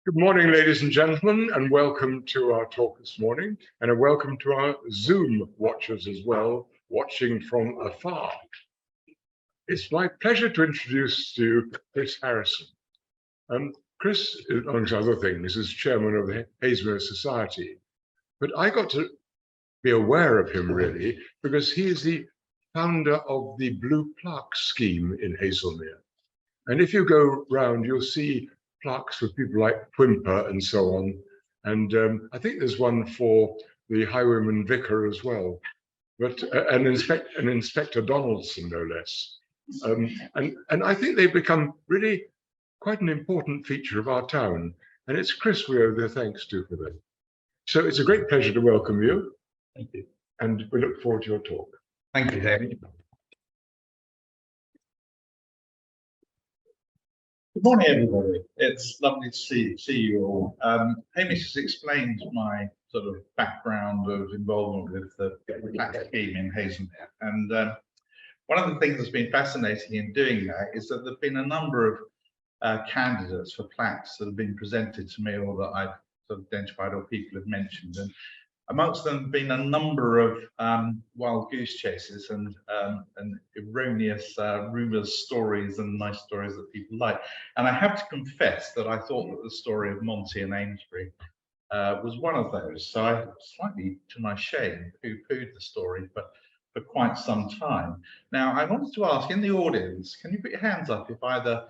Good morning, ladies and gentlemen, and welcome to our talk this morning, and a welcome to our Zoom watchers as well, watching from afar. It's my pleasure to introduce to you Chris Harrison. Chris, amongst other things, is chairman of the Haslemere Society, but I got to be aware of him really because he is the founder of the Blue Plaque scheme in Haslemere. And if you go round, you'll see plaques for people like Whimper and so on. And I think there's one for the Highwayman Vicar as well, but and Inspector Donaldson, no less. And I think they've become really quite an important feature of our town. And it's Chris we owe the thanks to for that. So it's a great pleasure to welcome you. Thank you. And we look forward to your talk. Thank you, David. Good morning, everybody. It's lovely to see you all. Hamish has explained my sort of background of involvement with the plaque scheme in Haslemere. And one of the things that's been fascinating in doing that is that there have been a number of candidates for plaques that have been presented to me or that I've sort of identified or people have mentioned. And amongst them have been a number of wild goose chases and erroneous rumours, stories and nice stories that people like. And I have to confess that I thought that the story of Monty and Amesbury was one of those. So I, slightly to my shame, poo-pooed the story for quite some time. Now, I wanted to ask in the audience, can you put your hands up if either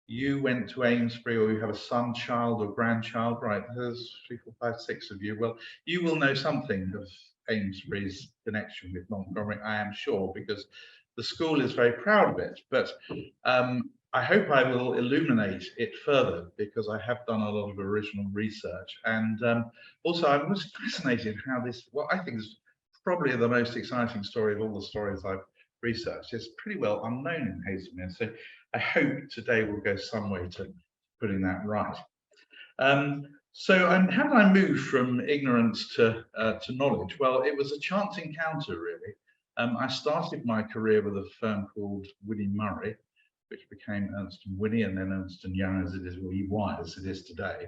you went to Amesbury or you have a son, child or grandchild? Right, there's 3, 4, 5, 6 of you. Well, you will know something of Amesbury's connection with Montgomery, I am sure, because the school is very proud of it. But I hope I will illuminate it further because I have done a lot of original research. And also I was fascinated how this, what I think is probably the most exciting story of all the stories I've researched, is pretty well unknown in Haslemere. So I hope today will go some way to putting that right. So how did I move from ignorance to knowledge? Well, it was a chance encounter, really. I started my career with a firm called Winnie Murray, which became Ernst & Winnie and then Ernst & Young as it is, or EY as it is today.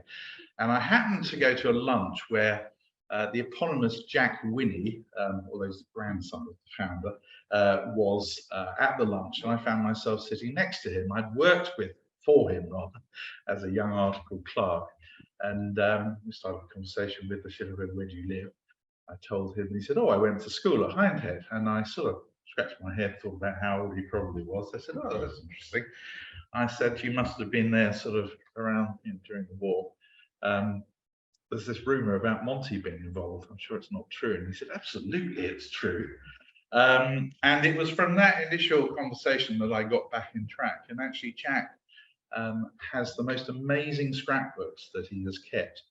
And I happened to go to a lunch where the eponymous Jack Winnie, although he's the grandson of the founder, was at the lunch, and I found myself sitting next to him. I'd worked for him rather, as a young article clerk, and we started a conversation with the Showman, where do you live? I told him, and he said, oh, I went to school at Hindhead, and I sort of scratched my head, thought about how old he probably was. I said, oh, that's interesting. I said, you must have been there sort of around during the war. There's this rumor about Monty being involved. I'm sure it's not true. And he said, absolutely, it's true. And it was from that initial conversation that I got back in track. And actually, Jack has the most amazing scrapbooks that he has kept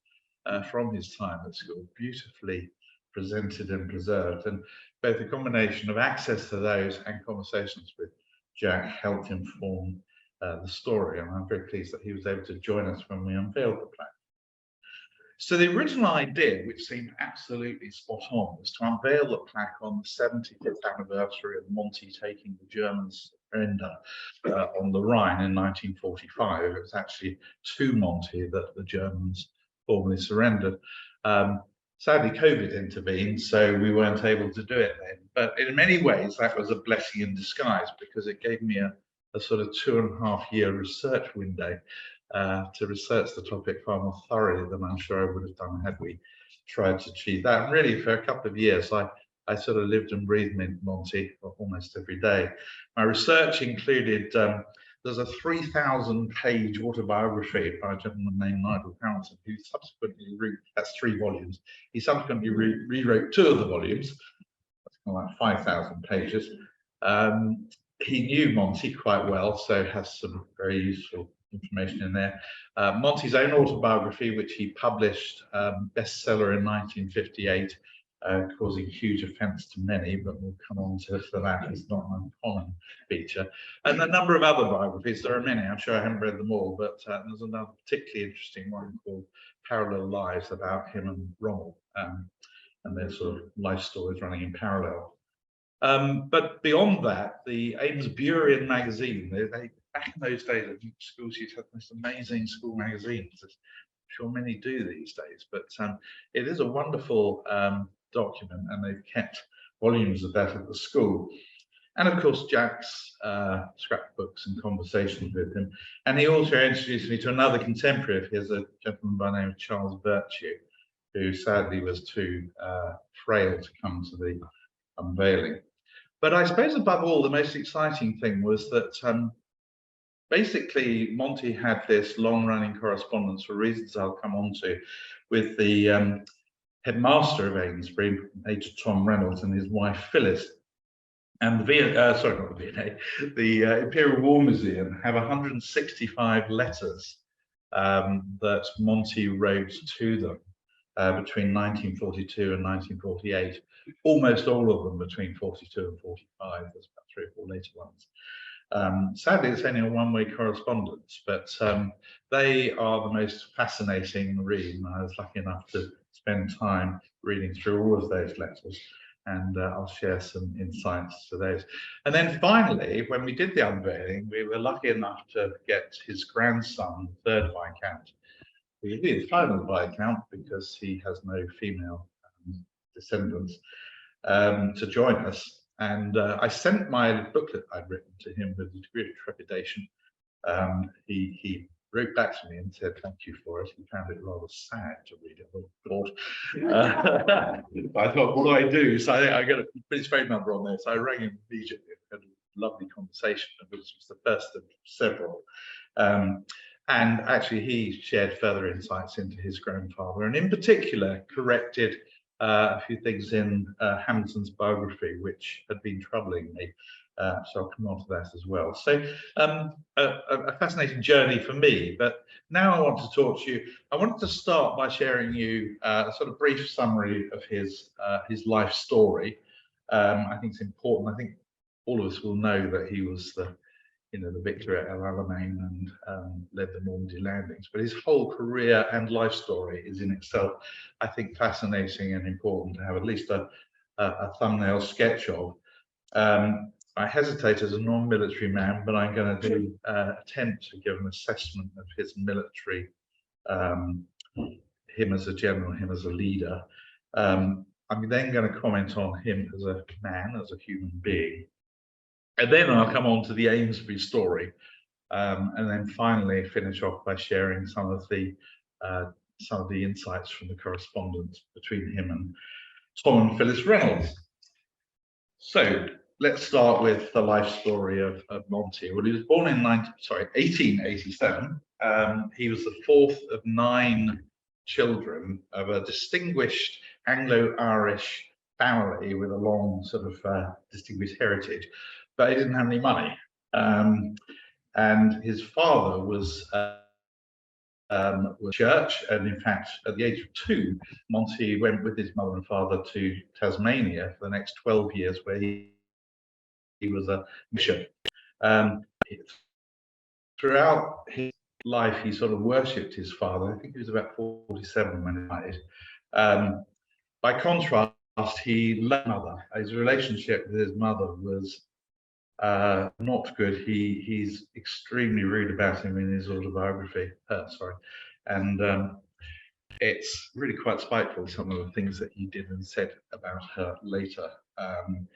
from his time at school, beautifully presented and preserved. And both the combination of access to those and conversations with Jack helped him form the story. And I'm very pleased that he was able to join us when we unveiled the plaque. So the original idea, which seemed absolutely spot on, was to unveil the plaque on the 75th anniversary of Monty taking the Germans surrender on the Rhine in 1945. It was actually to Monty that the Germans formally surrendered. Sadly, COVID intervened, so we weren't able to do it then. But in many ways, that was a blessing in disguise because it gave me a sort of 2.5-year research window to research the topic far more thoroughly than I'm sure I would have done had we tried to achieve that. And really, for a couple of years, I sort of lived and breathed Monty almost every day. My research included, there's a 3,000-page autobiography by a gentleman named Nigel Harrison, who subsequently wrote, that's 3 volumes, he subsequently rewrote 2 of the volumes, that's kind of like 5,000 pages. He knew Monty quite well, so has some very useful information in there. Monty's own autobiography, which he published, bestseller in 1958, causing huge offence to many, but we'll come on to that. It's not an uncommon feature. And a number of other biographies. There are many. I'm sure I haven't read them all, but there's another particularly interesting one called Parallel Lives about him and Rommel, and their sort of life stories running in parallel. But beyond that, the Amesbury magazine, they back in those days, I think schools used to have the most amazing school magazines. I'm sure many do these days, but it is a wonderful document, and they've kept volumes of that at the school. And of course, Jack's scrapbooks and conversations with him. And he also introduced me to another contemporary of his, a gentleman by the name of Charles Virtue, who sadly was too frail to come to the unveiling. But I suppose above all, the most exciting thing was that basically Monty had this long-running correspondence, for reasons I'll come on to, with the headmaster of Amesbury, Major Tom Reynolds, and his wife Phyllis. And the Imperial War Museum have 165 letters that Monty wrote to them between 1942 and 1948. Almost all of them between 42 and 45. There's about 3 or 4 later ones. Sadly, it's only a one-way correspondence, but they are the most fascinating read. And I was lucky enough to spend time reading through all of those letters. And I'll share some insights to those. And then finally, when we did the unveiling, we were lucky enough to get his grandson, the 3rd Viscount, who is final Viscount because he has no female descendants, to join us. And I sent my booklet I'd written to him with a degree of trepidation. He wrote back to me and said thank you for it. He found it rather sad to read it. I thought, what do I do? So I got a British phone number on there. So I rang him immediately and had a lovely conversation, which was the first of several. And actually, he shared further insights into his grandfather, and in particular corrected a few things in Hamilton's biography, which had been troubling me. So I'll come on to that as well. So a fascinating journey for me, but now I want to talk to you. I wanted to start by sharing you a sort of brief summary of his life story. I think it's important. I think all of us will know that he was the victor at El Alamein and led the Normandy landings, but his whole career and life story is in itself, I think, fascinating and important to have at least a thumbnail sketch of. I hesitate as a non-military man, but I'm going to attempt to give an assessment of his military, him as a general, him as a leader. I'm then going to comment on him as a man, as a human being. And then I'll come on to the Amesbury story, and then finally finish off by sharing some of the insights from the correspondence between him and Tom and Phyllis Reynolds. So let's start with the life story of Monty. Well, he was born in 1887. He was the 4th of 9 children of a distinguished Anglo-Irish family with a long sort of distinguished heritage, but he didn't have any money. And his father was church, and in fact, at the age of 2, Monty went with his mother and father to Tasmania for the next 12 years, where he was a bishop. Throughout his life, he sort of worshipped his father. I think he was about 47 when he died. By contrast, he loved his mother. His relationship with his mother was not good. He's extremely rude about him in his autobiography. And it's really quite spiteful, some of the things that he did and said about her later. And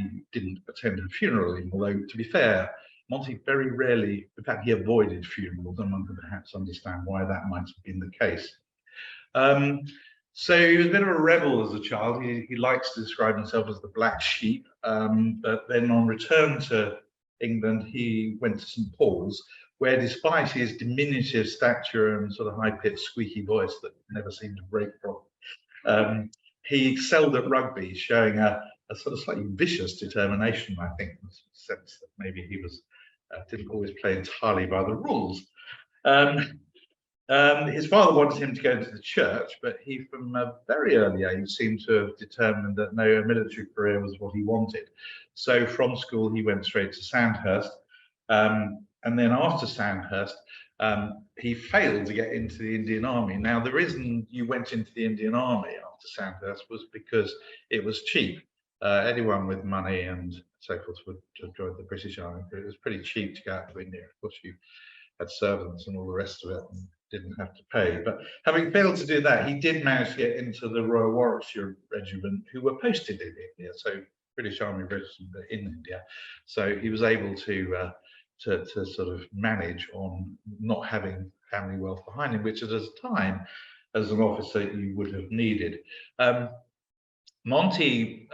he didn't attend her funeral, although, to be fair, Monty very rarely, in fact, he avoided funerals, and one can perhaps understand why that might have been the case. So he was a bit of a rebel as a child. He likes to describe himself as the black sheep, but then on return to England, he went to St. Paul's, where despite his diminutive stature and sort of high-pitched squeaky voice that never seemed to break from, he excelled at rugby, showing a sort of slightly vicious determination, I think, in the sense that maybe he was didn't always play entirely by the rules. His father wanted him to go into the church, but he, from a very early age, seemed to have determined that no, a military career was what he wanted. So from school, he went straight to Sandhurst. And then after Sandhurst, he failed to get into the Indian Army. Now, the reason you went into the Indian Army after Sandhurst was because it was cheap. Anyone with money and so forth would have joined the British Army, but it was pretty cheap to go out to India. Of course, you had servants and all the rest of it, and didn't have to pay. But having failed to do that, he did manage to get into the Royal Warwickshire Regiment, who were posted in India, so British Army Regiment in India. So he was able to sort of manage on not having family wealth behind him, which at a time, as an officer, you would have needed. Monty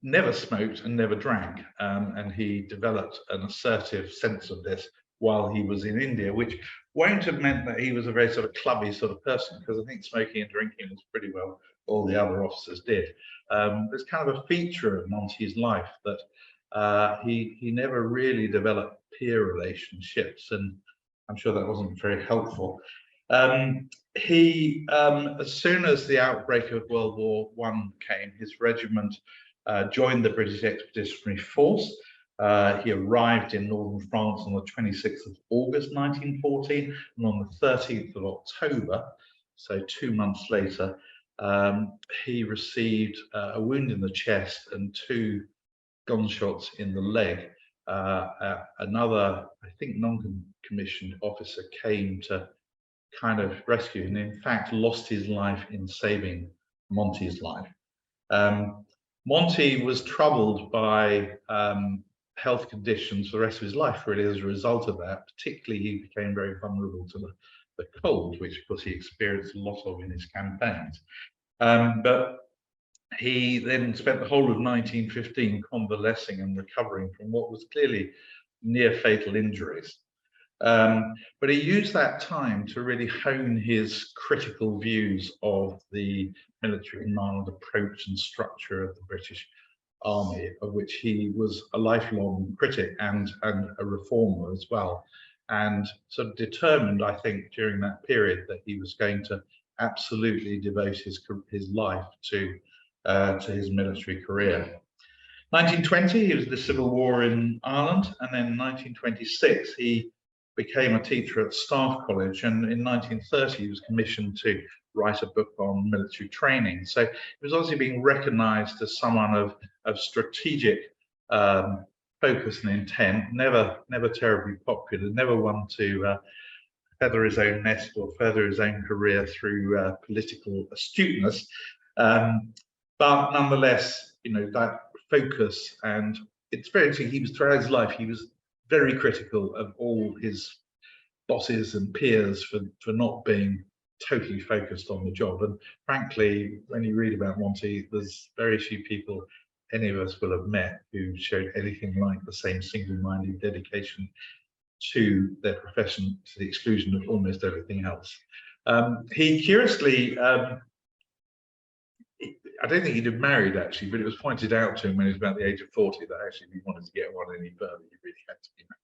never smoked and never drank, and he developed an assertive sense of this while he was in India, which won't have meant that he was a very sort of clubby sort of person, because I think smoking and drinking was pretty well all the other officers did. It's kind of a feature of Monty's life that he never really developed peer relationships, and I'm sure that wasn't very helpful. As soon as the outbreak of World War I came, his regiment joined the British Expeditionary Force. He arrived in northern France on the 26th of August 1914, and on the 13th of October, so 2 months later, he received a wound in the chest and 2 gunshots in the leg. Another, I think, non-commissioned officer came to kind of rescue, and in fact lost his life in saving Monty's life. Monty was troubled by health conditions for the rest of his life, really, as a result of that. Particularly, he became very vulnerable to the cold, which of course he experienced a lot of in his campaigns. But he then spent the whole of 1915 convalescing and recovering from what was clearly near fatal injuries. But he used that time to really hone his critical views of the military command approach and structure of the British Army, of which he was a lifelong critic and a reformer as well, and sort of determined, I think, during that period that he was going to absolutely devote his life to his military career. 1920, he was the Civil War in Ireland, and then in 1926 he became a teacher at Staff College, and in 1930 he was commissioned to write a book on military training. So he was obviously being recognised as someone of strategic focus and intent, never terribly popular, never one to feather his own nest or further his own career through political astuteness. But nonetheless, you know, that focus, and it's very interesting, he was, throughout his life, he was very critical of all his bosses and peers for not being totally focused on the job. And frankly, when you read about Monty, there's very few people any of us will have met who showed anything like the same single-minded dedication to their profession, to the exclusion of almost everything else. He curiously, I don't think he'd have married actually, but it was pointed out to him when he was about the age of 40 that actually if he wanted to get one any further, he really had to be married.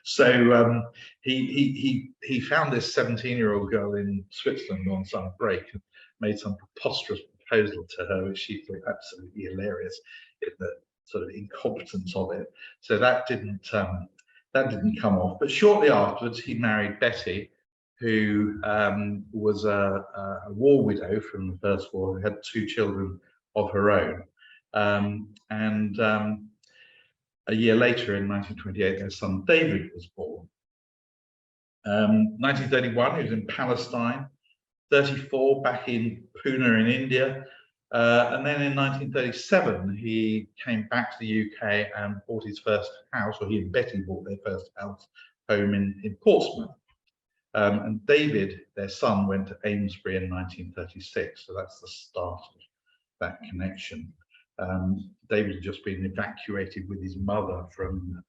So he found this 17-year-old girl in Switzerland on some break and made some preposterous proposal to her, which she thought absolutely hilarious in the sort of incompetence of it. So that didn't come off. But shortly afterwards, he married Betty, who was a war widow from the First War, who had 2 children of her own. And a year later, in 1928, their son David was born. 1931, he was in Palestine. 34, back in Pune in India. And then in 1937, he came back to the UK and bought his first house, or he and Betty bought their first house home in Portsmouth. And David, their son, went to Amesbury in 1936. So that's the start of that connection. David had just been evacuated with his mother from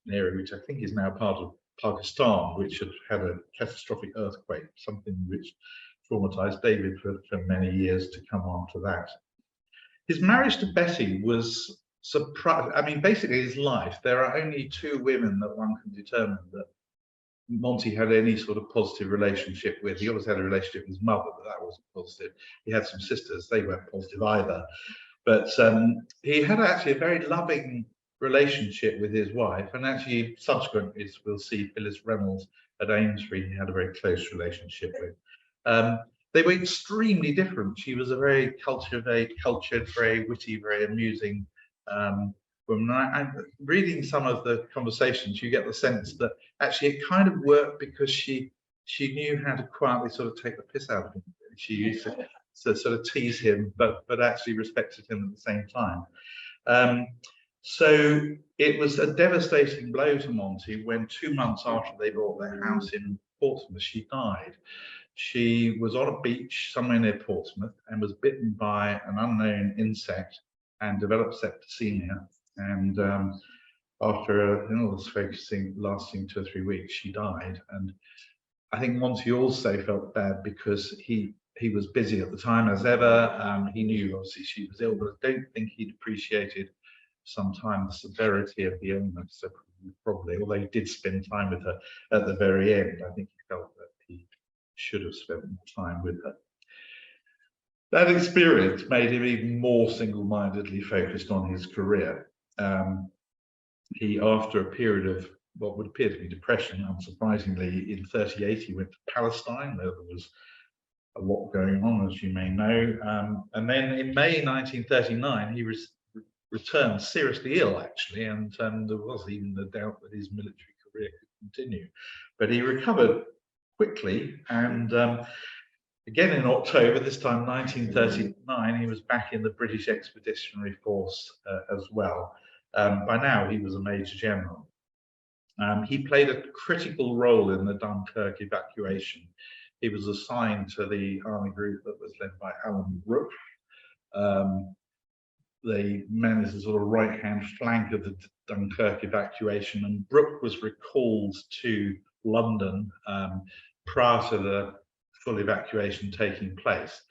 an area which I think is now part of Pakistan, which had a catastrophic earthquake, something which traumatized David for many years to come on to that. His marriage to Betty was surprising. I mean, basically his life, there are only 2 women that one can determine that Monty had any sort of positive relationship with. He always had a relationship with his mother, but that wasn't positive. He had some sisters, they weren't positive either. But he had actually a very loving relationship with his wife, and actually subsequently, as we'll see, Phyllis Reynolds at Amesbury, he had a very close relationship with. They were extremely different. She was a very cultured, very witty, very amusing woman. And reading some of the conversations, you get the sense that actually it kind of worked because she she knew how to quietly sort of take the piss out of him. She used to sort of tease him, but actually respected him at the same time. So it was a devastating blow to Monty when 2 months after they bought their house in Portsmouth, she died. She was on a beach somewhere near Portsmouth and was bitten by an unknown insect and developed septicemia. And after an illness lasting 2 or 3 weeks, she died. And I think Monty also felt bad because he was busy at the time as ever. He knew obviously she was ill, but I don't think he'd appreciated sometimes the severity of the illness. So probably, although he did spend time with her at the very end, I think he felt that he should have spent more time with her. That experience made him even more single-mindedly focused on his career. He, after a period of what would appear to be depression, unsurprisingly, in 38 he went to Palestine, where there was a lot going on, as you may know. And then in May 1939, he returned seriously ill, actually, and there was even the doubt that his military career could continue. But he recovered quickly, and again in October, this time 1939, he was back in the British Expeditionary Force as well. By now, he was a Major General. He played a critical role in the Dunkirk evacuation. He was assigned to the army group that was led by Alan Brooke. They managed the sort of right-hand flank of the Dunkirk evacuation, and Brooke was recalled to London prior to the full evacuation taking place,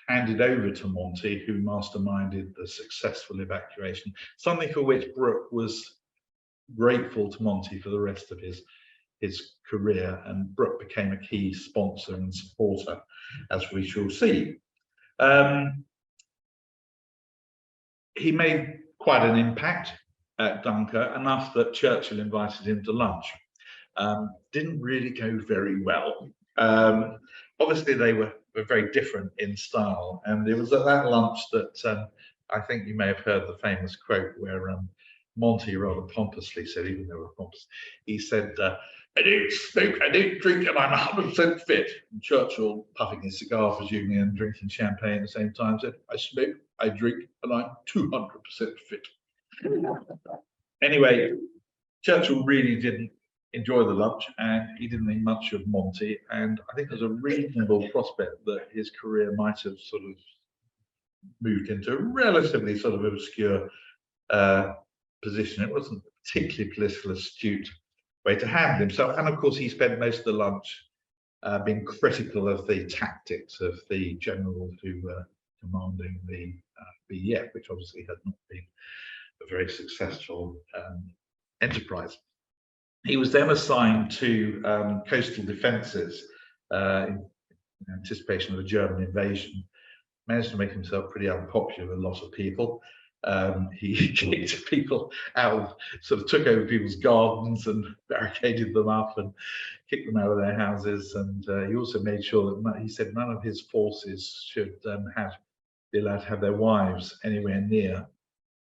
handed over to Monty, who masterminded the successful evacuation, something for which Brooke was grateful to Monty for the rest of his career, and Brooke became a key sponsor and supporter, as we shall see. He made quite an impact at Dunkirk, enough that Churchill invited him to lunch. Didn't really go very well. Obviously, they were very different in style, and it was at that lunch that I think you may have heard the famous quote where Monty rather pompously said, even though pompous, he said, "I don't smoke, I don't drink, and I'm 100% fit." And Churchill, puffing his cigar presumably and drinking champagne at the same time, said, "I smoke, I drink, and I'm 200% fit." Anyway, Churchill really didn't enjoy the lunch, and he didn't think much of Monty, and I think there's a reasonable prospect that his career might have sort of moved into a relatively sort of obscure position. It wasn't a particularly politically astute way to handle himself, and of course he spent most of the lunch being critical of the tactics of the generals who were commanding the BEF, which obviously had not been a very successful enterprise. He was then assigned to coastal defences in anticipation of a German invasion. Managed to make himself pretty unpopular with a lot of people. He kicked people out, sort of took over people's gardens and barricaded them up and kicked them out of their houses. And he also made sure that he said none of his forces should be allowed to have their wives anywhere near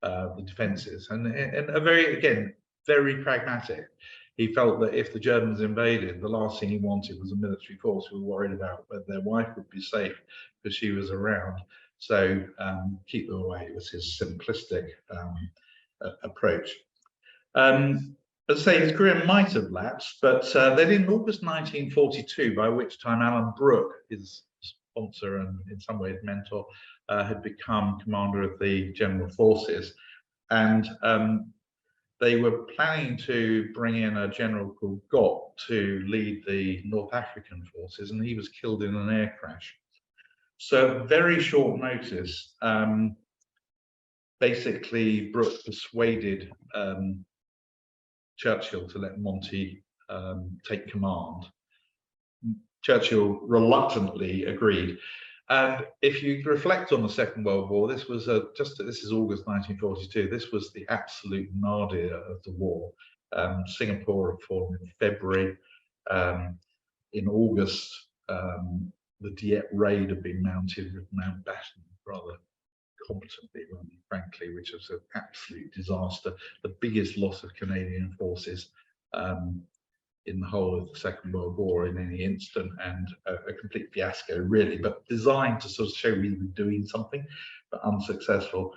the defences. And a very pragmatic. He felt that if the Germans invaded, the last thing he wanted was a military force who were worried about whether their wife would be safe because she was around. So keep them away was his simplistic approach. As I say, his career might have lapsed, but then in August 1942, by which time Alan Brooke, his sponsor and in some ways mentor, had become commander of the General Forces, and they were planning to bring in a general called Gott to lead the North African forces, and he was killed in an air crash. So very short notice, basically Brooke persuaded Churchill to let Monty take command. Churchill reluctantly agreed. And if you reflect on the Second World War, this was this is August 1942. This was the absolute nadir of the war. Singapore had fallen in February. In August, the Dieppe raid had been mounted with Mountbatten rather competently, frankly, which was an absolute disaster. The biggest loss of Canadian forces in the whole of the Second World War in any instant, and a complete fiasco really, but designed to sort of show we were doing something, but unsuccessful.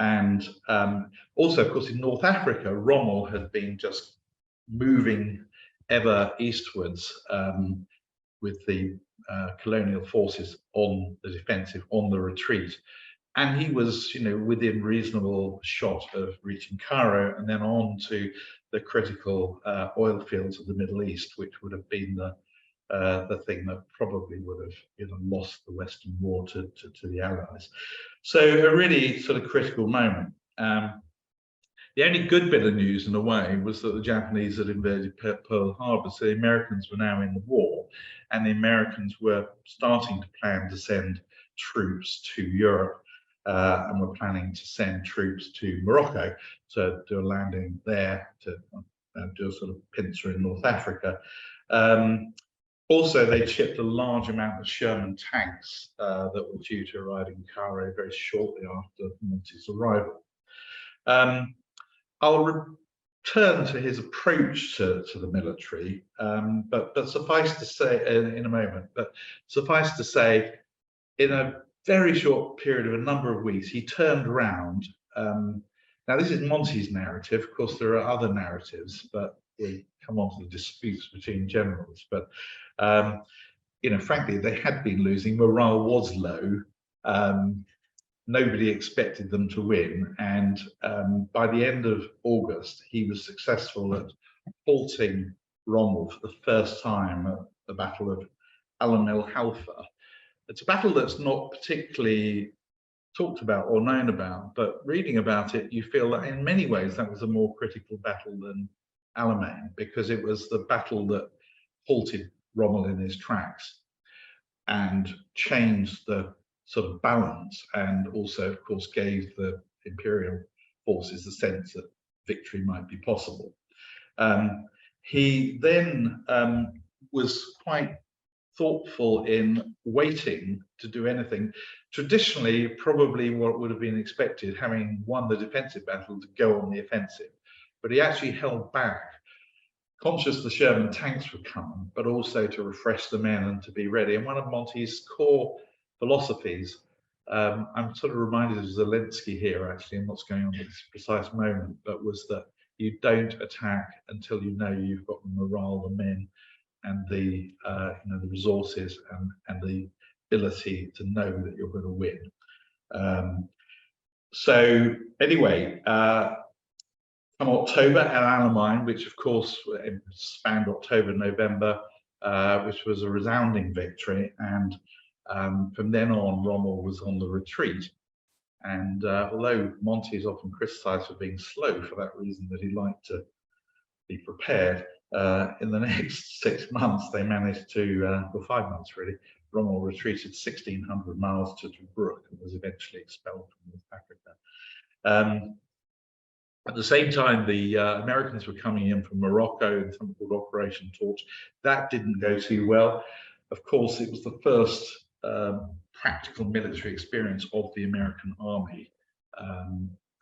And also, of course, in North Africa, Rommel had been just moving ever eastwards with the colonial forces on the defensive, on the retreat. And he was, within reasonable shot of reaching Cairo and then on to the critical oil fields of the Middle East, which would have been the thing that probably would have lost the Western war to the Allies. So a really sort of critical moment. The only good bit of news in a way was that the Japanese had invaded Pearl Harbor, so the Americans were now in the war, and the Americans were starting to plan to send troops to Europe, and were planning to send troops to Morocco to do a landing there, to do a sort of pincer in North Africa. Also, they shipped a large amount of Sherman tanks that were due to arrive in Cairo very shortly after Monty's arrival. I'll return to his approach to the military, but suffice to say in a moment, but suffice to say, in a very short period of a number of weeks, he turned around. Now, this is Monty's narrative. Of course, there are other narratives, but we'll come on to the disputes between generals. But, frankly, they had been losing. Morale was low. Nobody expected them to win. And by the end of August, he was successful at halting Rommel for the first time at the Battle of Alam el Halfa. It's a battle that's not particularly talked about or known about, but reading about it, you feel that in many ways that was a more critical battle than Alamein, because it was the battle that halted Rommel in his tracks and changed the sort of balance, and also, of course, gave the imperial forces the sense that victory might be possible. He then was quite thoughtful in waiting to do anything. Traditionally, probably what would have been expected, having won the defensive battle, to go on the offensive. But he actually held back, conscious the Sherman tanks were coming, but also to refresh the men and to be ready. And one of Monty's core philosophies, I'm sort of reminded of Zelensky here, actually, and what's going on at this precise moment, but was that you don't attack until you know you've got the morale, the men, and the the resources and the ability to know that you're going to win. So anyway, come October at Alamein, which of course spanned October, November, which was a resounding victory, and from then on, Rommel was on the retreat. And although Monty is often criticised for being slow for that reason, that he liked to be prepared, in the next 6 months, they managed to, well, 5 months really, Rommel retreated 1,600 miles to Brooke and was eventually expelled from North Africa. At the same time, the Americans were coming in from Morocco in something called Operation Torch. That didn't go too well. Of course, it was the first practical military experience of the American army.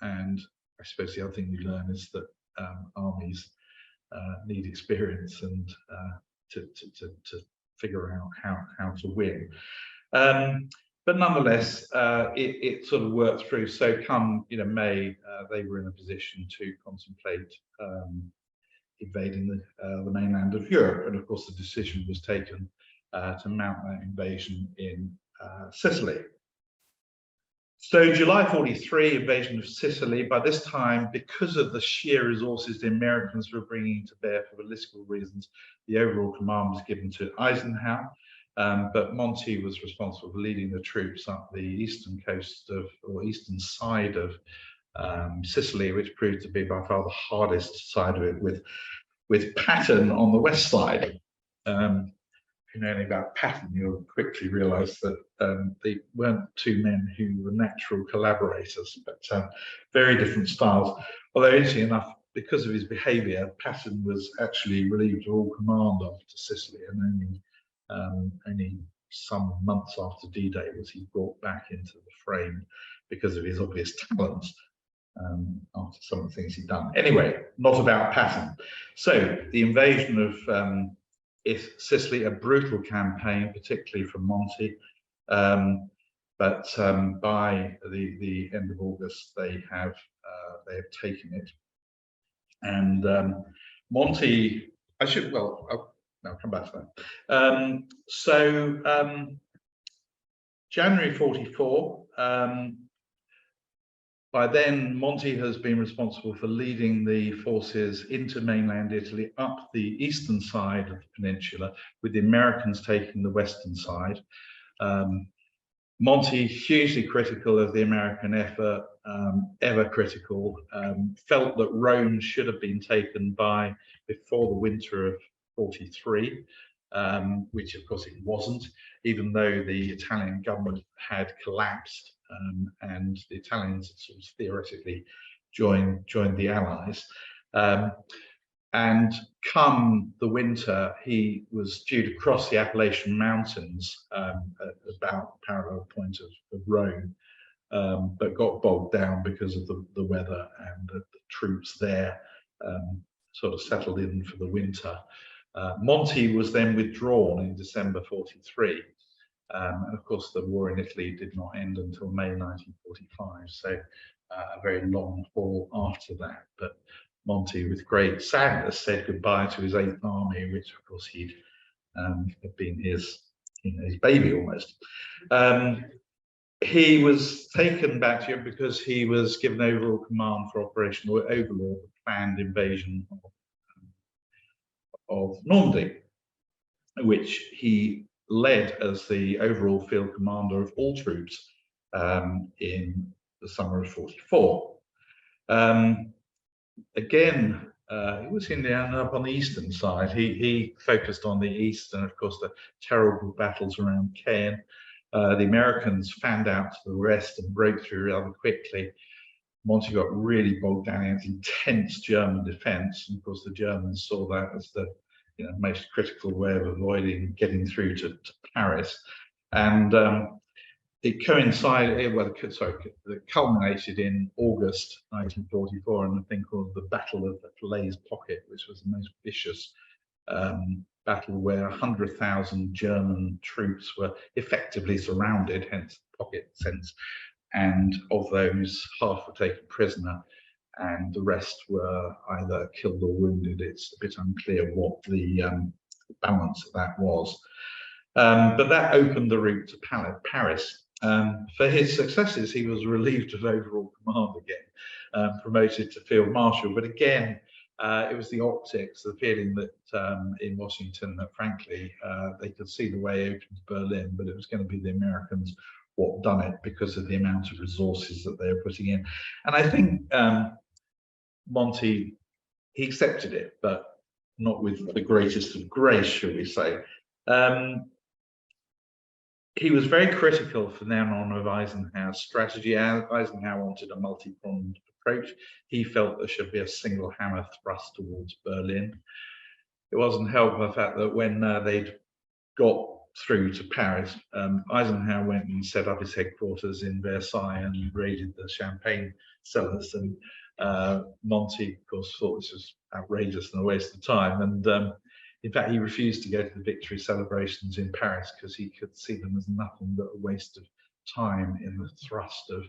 And I suppose the other thing we learn is that armies need experience and to figure out how to win. But nonetheless, it sort of worked through. So come May, they were in a position to contemplate invading the mainland of Europe, and of course the decision was taken to mount that invasion in Sicily. So July 43, invasion of Sicily. By this time, because of the sheer resources the Americans were bringing to bear for political reasons, the overall command was given to Eisenhower. But Monty was responsible for leading the troops up the eastern coast of, or eastern side of Sicily, which proved to be by far the hardest side of it, with Patton on the west side. If you know anything about Patton, you'll quickly realise that they weren't two men who were natural collaborators, but very different styles. Although, interesting enough, because of his behaviour, Patton was actually relieved of all command after Sicily, and only some months after D-Day was he brought back into the frame because of his obvious talents. after some of the things he'd done. Anyway, not about pattern. So the invasion of Sicily, a brutal campaign, particularly from Monty. But by the end of August, they have taken it. And Monty, I'll come back to that. January 44. By then, Monty has been responsible for leading the forces into mainland Italy up the eastern side of the peninsula, with the Americans taking the western side. Monty, hugely critical of the American effort, ever critical, felt that Rome should have been taken before the winter of 43, which of course it wasn't, even though the Italian government had collapsed and the Italians sort of theoretically joined the Allies. And come the winter, he was due to cross the Appalachian Mountains at about the parallel point of Rome, but got bogged down because of the weather, and the troops there sort of settled in for the winter. Monty was then withdrawn in December 43. And of course, the war in Italy did not end until May 1945, so a very long haul after that. But Monty, with great sadness, said goodbye to his 8th Army, which of course he'd had been his baby almost. He was taken back to Europe because he was given overall command for Operation Overlord, the planned invasion of Normandy, which he led as the overall field commander of all troops in the summer of 44. Again, he was up on the eastern side. He focused on the east, and of course the terrible battles around Caen. The Americans fanned out to the west and broke through rather quickly. Monty got really bogged down in intense German defense, and of course the Germans saw that as the most critical way of avoiding getting through to Paris. And it coincided, it culminated in August 1944 in a thing called the Battle of the Falaise Pocket, which was the most vicious battle, where 100,000 German troops were effectively surrounded, hence the pocket sense. And of those, half were taken prisoner, and the rest were either killed or wounded. It's a bit unclear what the balance of that was. But that opened the route to Paris. For his successes, he was relieved of overall command again, promoted to Field Marshal. But again, it was the optics, the feeling that in Washington that frankly, they could see the way open to Berlin, but it was going to be the Americans what done it because of the amount of resources that they were putting in. And I think Monty, he accepted it, but not with the greatest of grace, shall we say. He was very critical from then on of Eisenhower's strategy. Eisenhower wanted a multi-pronged approach. He felt there should be a single hammer thrust towards Berlin. It wasn't helped by the fact that when they'd got through to Paris, Eisenhower went and set up his headquarters in Versailles and raided the champagne cellars. And Monty, of course, thought this was outrageous and a waste of time. And in fact, he refused to go to the victory celebrations in Paris because he could see them as nothing but a waste of time in the thrust of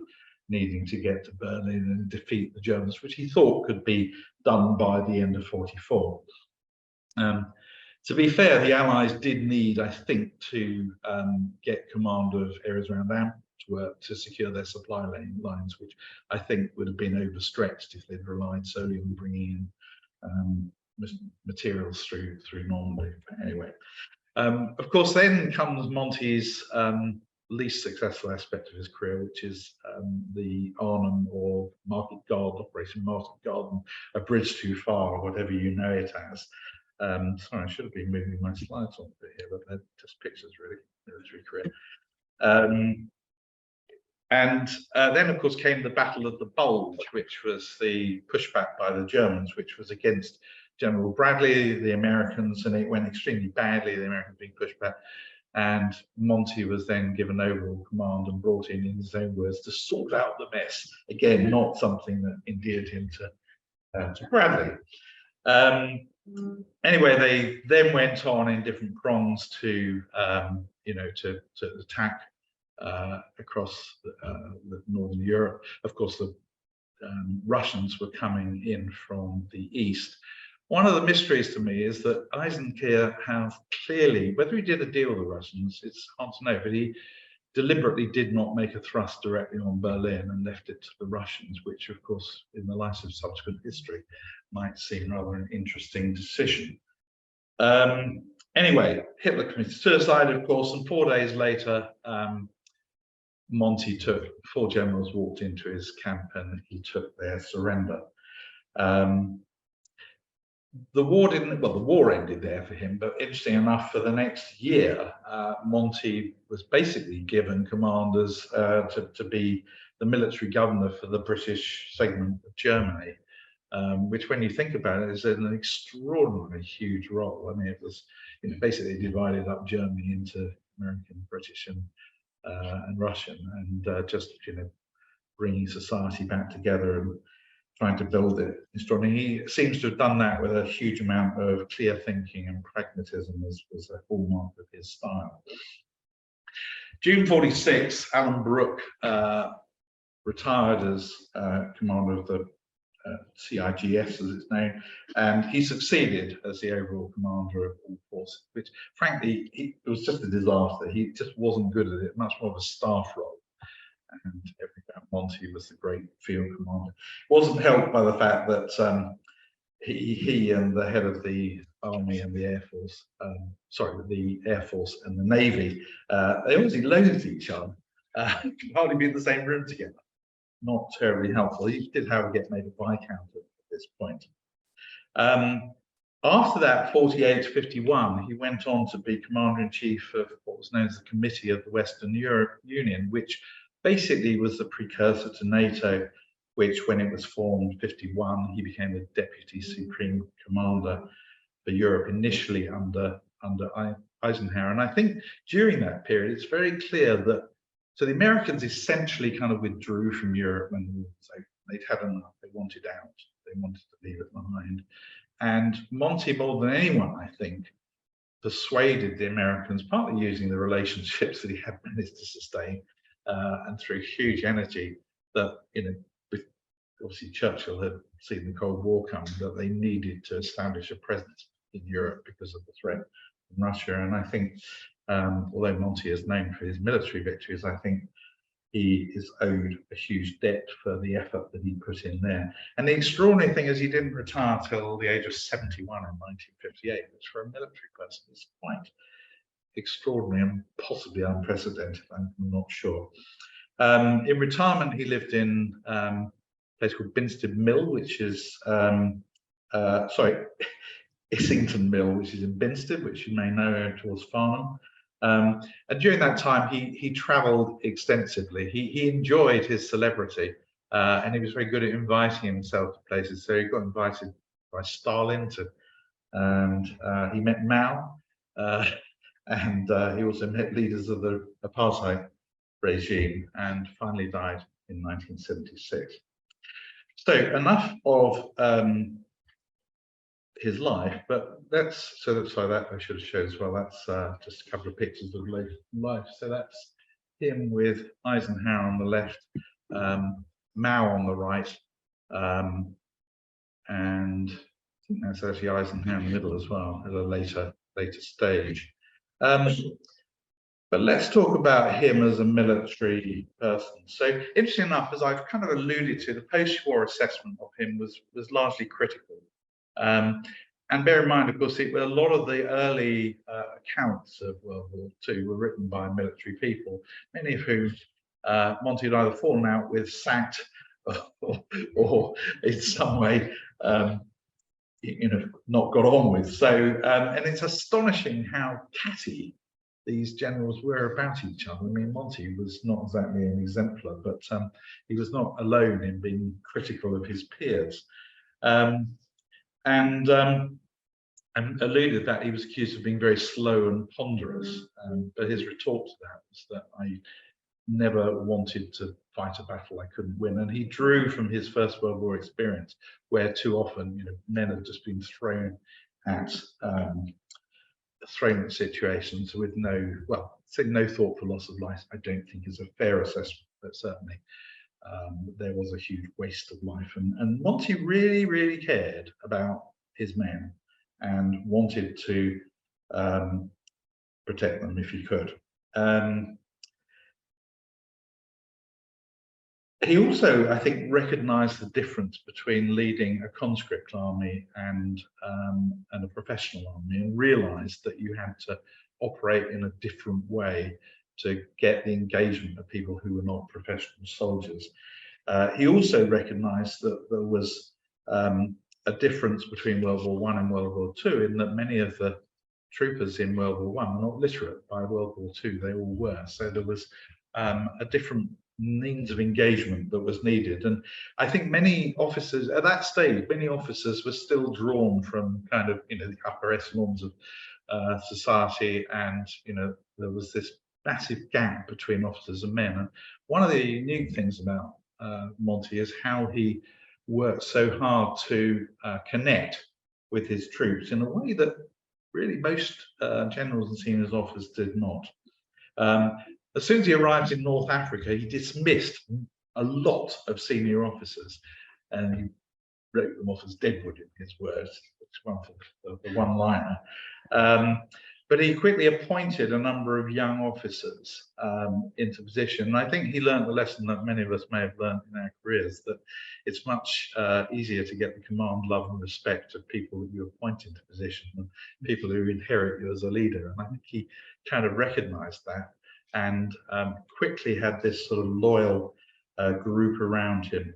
needing to get to Berlin and defeat the Germans, which he thought could be done by the end of 44. To be fair, the Allies did need, I think, to get command of areas around Antwerp to secure their supply lines, which I think would have been overstretched if they'd relied solely on bringing in materials through Normandy. Anyway, of course, then comes Monty's least successful aspect of his career, which is the Arnhem or Market Garden, Operation Market Garden, a bridge too far, or whatever you know it as. Sorry, I should have been moving my slides on a bit here, but they're just pictures, really, military career. And then, of course, came the Battle of the Bulge, which was the pushback by the Germans, which was against General Bradley, the Americans, and it went extremely badly, the Americans being pushed back. And Monty was then given overall command and brought in his own words, to sort out the mess. Again, not something that endeared him to Bradley. Anyway, they then went on in different prongs to to attack across northern Europe. Of course, the Russians were coming in from the east. One of the mysteries to me is that Eisenkirch has clearly, whether he did a deal with the Russians, it's hard to know, but he deliberately did not make a thrust directly on Berlin and left it to the Russians, which of course, in the light of subsequent history, might seem rather an interesting decision. Anyway, Hitler committed suicide, of course, and 4 days later, Monty took, 4 generals walked into his camp and he took their surrender. The war didn't, well, the war ended there for him, but interesting enough, for the next year, Monty was basically given commanders to be the military governor for the British segment of Germany, which, when you think about it, is an extraordinarily huge role. I mean, it was, basically divided up Germany into American, British, and Russian, and just bringing society back together and trying to build it. He seems to have done that with a huge amount of clear thinking, and pragmatism was a hallmark of his style. June 46, Alan Brooke retired as commander of the CIGS, as it's known, and he succeeded as the overall commander of all forces, which frankly, it was just a disaster. He just wasn't good at it, much more of a staff role. And Monty was the great field commander. Wasn't helped by the fact that he and the head of the Army and the Air Force, the Air Force and the Navy, they obviously loathed each other. Could hardly be in the same room together. Not terribly helpful. He did, however, get made a Viscount at this point. After that, 48 to 51, he went on to be Commander-in-Chief of what was known as the Committee of the Western Europe Union, which basically was the precursor to NATO, which, when it was formed, 51, he became the Deputy Supreme Commander for Europe, initially under Eisenhower. And I think during that period, it's very clear that, so the Americans essentially kind of withdrew from Europe when they'd had enough, they wanted out, they wanted to leave it behind. And Monty, more than anyone, I think, persuaded the Americans, partly using the relationships that he had managed to sustain, and through huge energy, that, obviously Churchill had seen the Cold War coming, that they needed to establish a presence in Europe because of the threat from Russia. And I think, although Monty is known for his military victories, I think he is owed a huge debt for the effort that he put in there. And the extraordinary thing is, he didn't retire till the age of 71 in 1958, which for a military person is quite extraordinary and possibly unprecedented. I'm not sure. In retirement, he lived in a place called Binstead Mill, which is Issington Mill, which is in Binstead, which you may know towards Farnham. And during that time, he travelled extensively. He enjoyed his celebrity, and he was very good at inviting himself to places. So he got invited by Stalin to, and he met Mao. And he also met leaders of the apartheid regime, and finally died in 1976. So enough of his life, but that's that I should have showed as well. That's just a couple of pictures of life. So that's him with Eisenhower on the left, Mao on the right, and I think that's actually Eisenhower in the middle as well, at a later stage. But let's talk about him as a military person. So, interesting enough, as I've kind of alluded to, the post-war assessment of him was largely critical. And bear in mind, of course, a lot of the early accounts of World War II were written by military people, many of whom Monty had either fallen out with, sacked, or in some way not got on with. So, and it's astonishing how catty these generals were about each other. I mean, Monty was not exactly an exemplar, but he was not alone in being critical of his peers. And and alluded that he was accused of being very slow and ponderous. But his retort to that was that I never wanted to fight a battle I couldn't win. And he drew from his First World War experience, where too often, men have just been thrown at situations with no thought for loss of life. I don't think is a fair assessment, but certainly there was a huge waste of life. And Monty really, really cared about his men and wanted to protect them if he could. He also, I think, recognised the difference between leading a conscript army and a professional army, and realised that you had to operate in a different way to get the engagement of people who were not professional soldiers. He also recognised that there was a difference between World War I and World War II, in that many of the troopers in World War I were not literate. By World War II, they all were. So there was a different means of engagement that was needed. And I think many officers at that stage, many officers were still drawn from kind of, the upper echelons of society, and there was this massive gap between officers and men. And one of the unique things about Monty is how he worked so hard to connect with his troops in a way that really most generals and senior officers did not. As soon as he arrived in North Africa, he dismissed a lot of senior officers, and he wrote them off as deadwood in his words, which is one of the one-liner. But he quickly appointed a number of young officers into position. And I think he learned the lesson that many of us may have learned in our careers, that it's much easier to get the command, love and respect of people that you appoint into position than people who inherit you as a leader. And I think he kind of recognized that, and quickly had this sort of loyal group around him.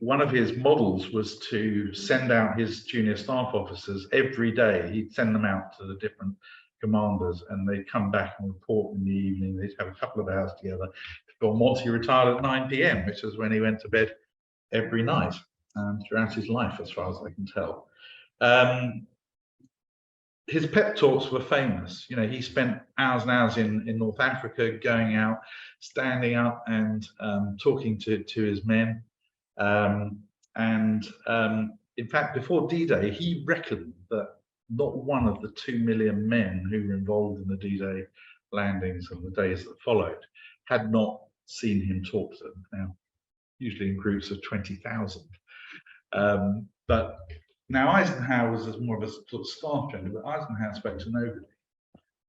One of his models was to send out his junior staff officers every day. He'd send them out to the different commanders, and they'd come back and report in the evening. They'd have a couple of hours together before Monty retired at 9 p.m, which was when he went to bed every night throughout his life, as far as I can tell. His pep talks were famous. He spent hours and hours in North Africa, going out, standing up and talking to his men. In fact, before D-Day, he reckoned that not one of the 2 million men who were involved in the D-Day landings and the days that followed had not seen him talk to them. Now, usually in groups of 20,000. But now Eisenhower was more of a sort of staff general, but Eisenhower spoke to nobody.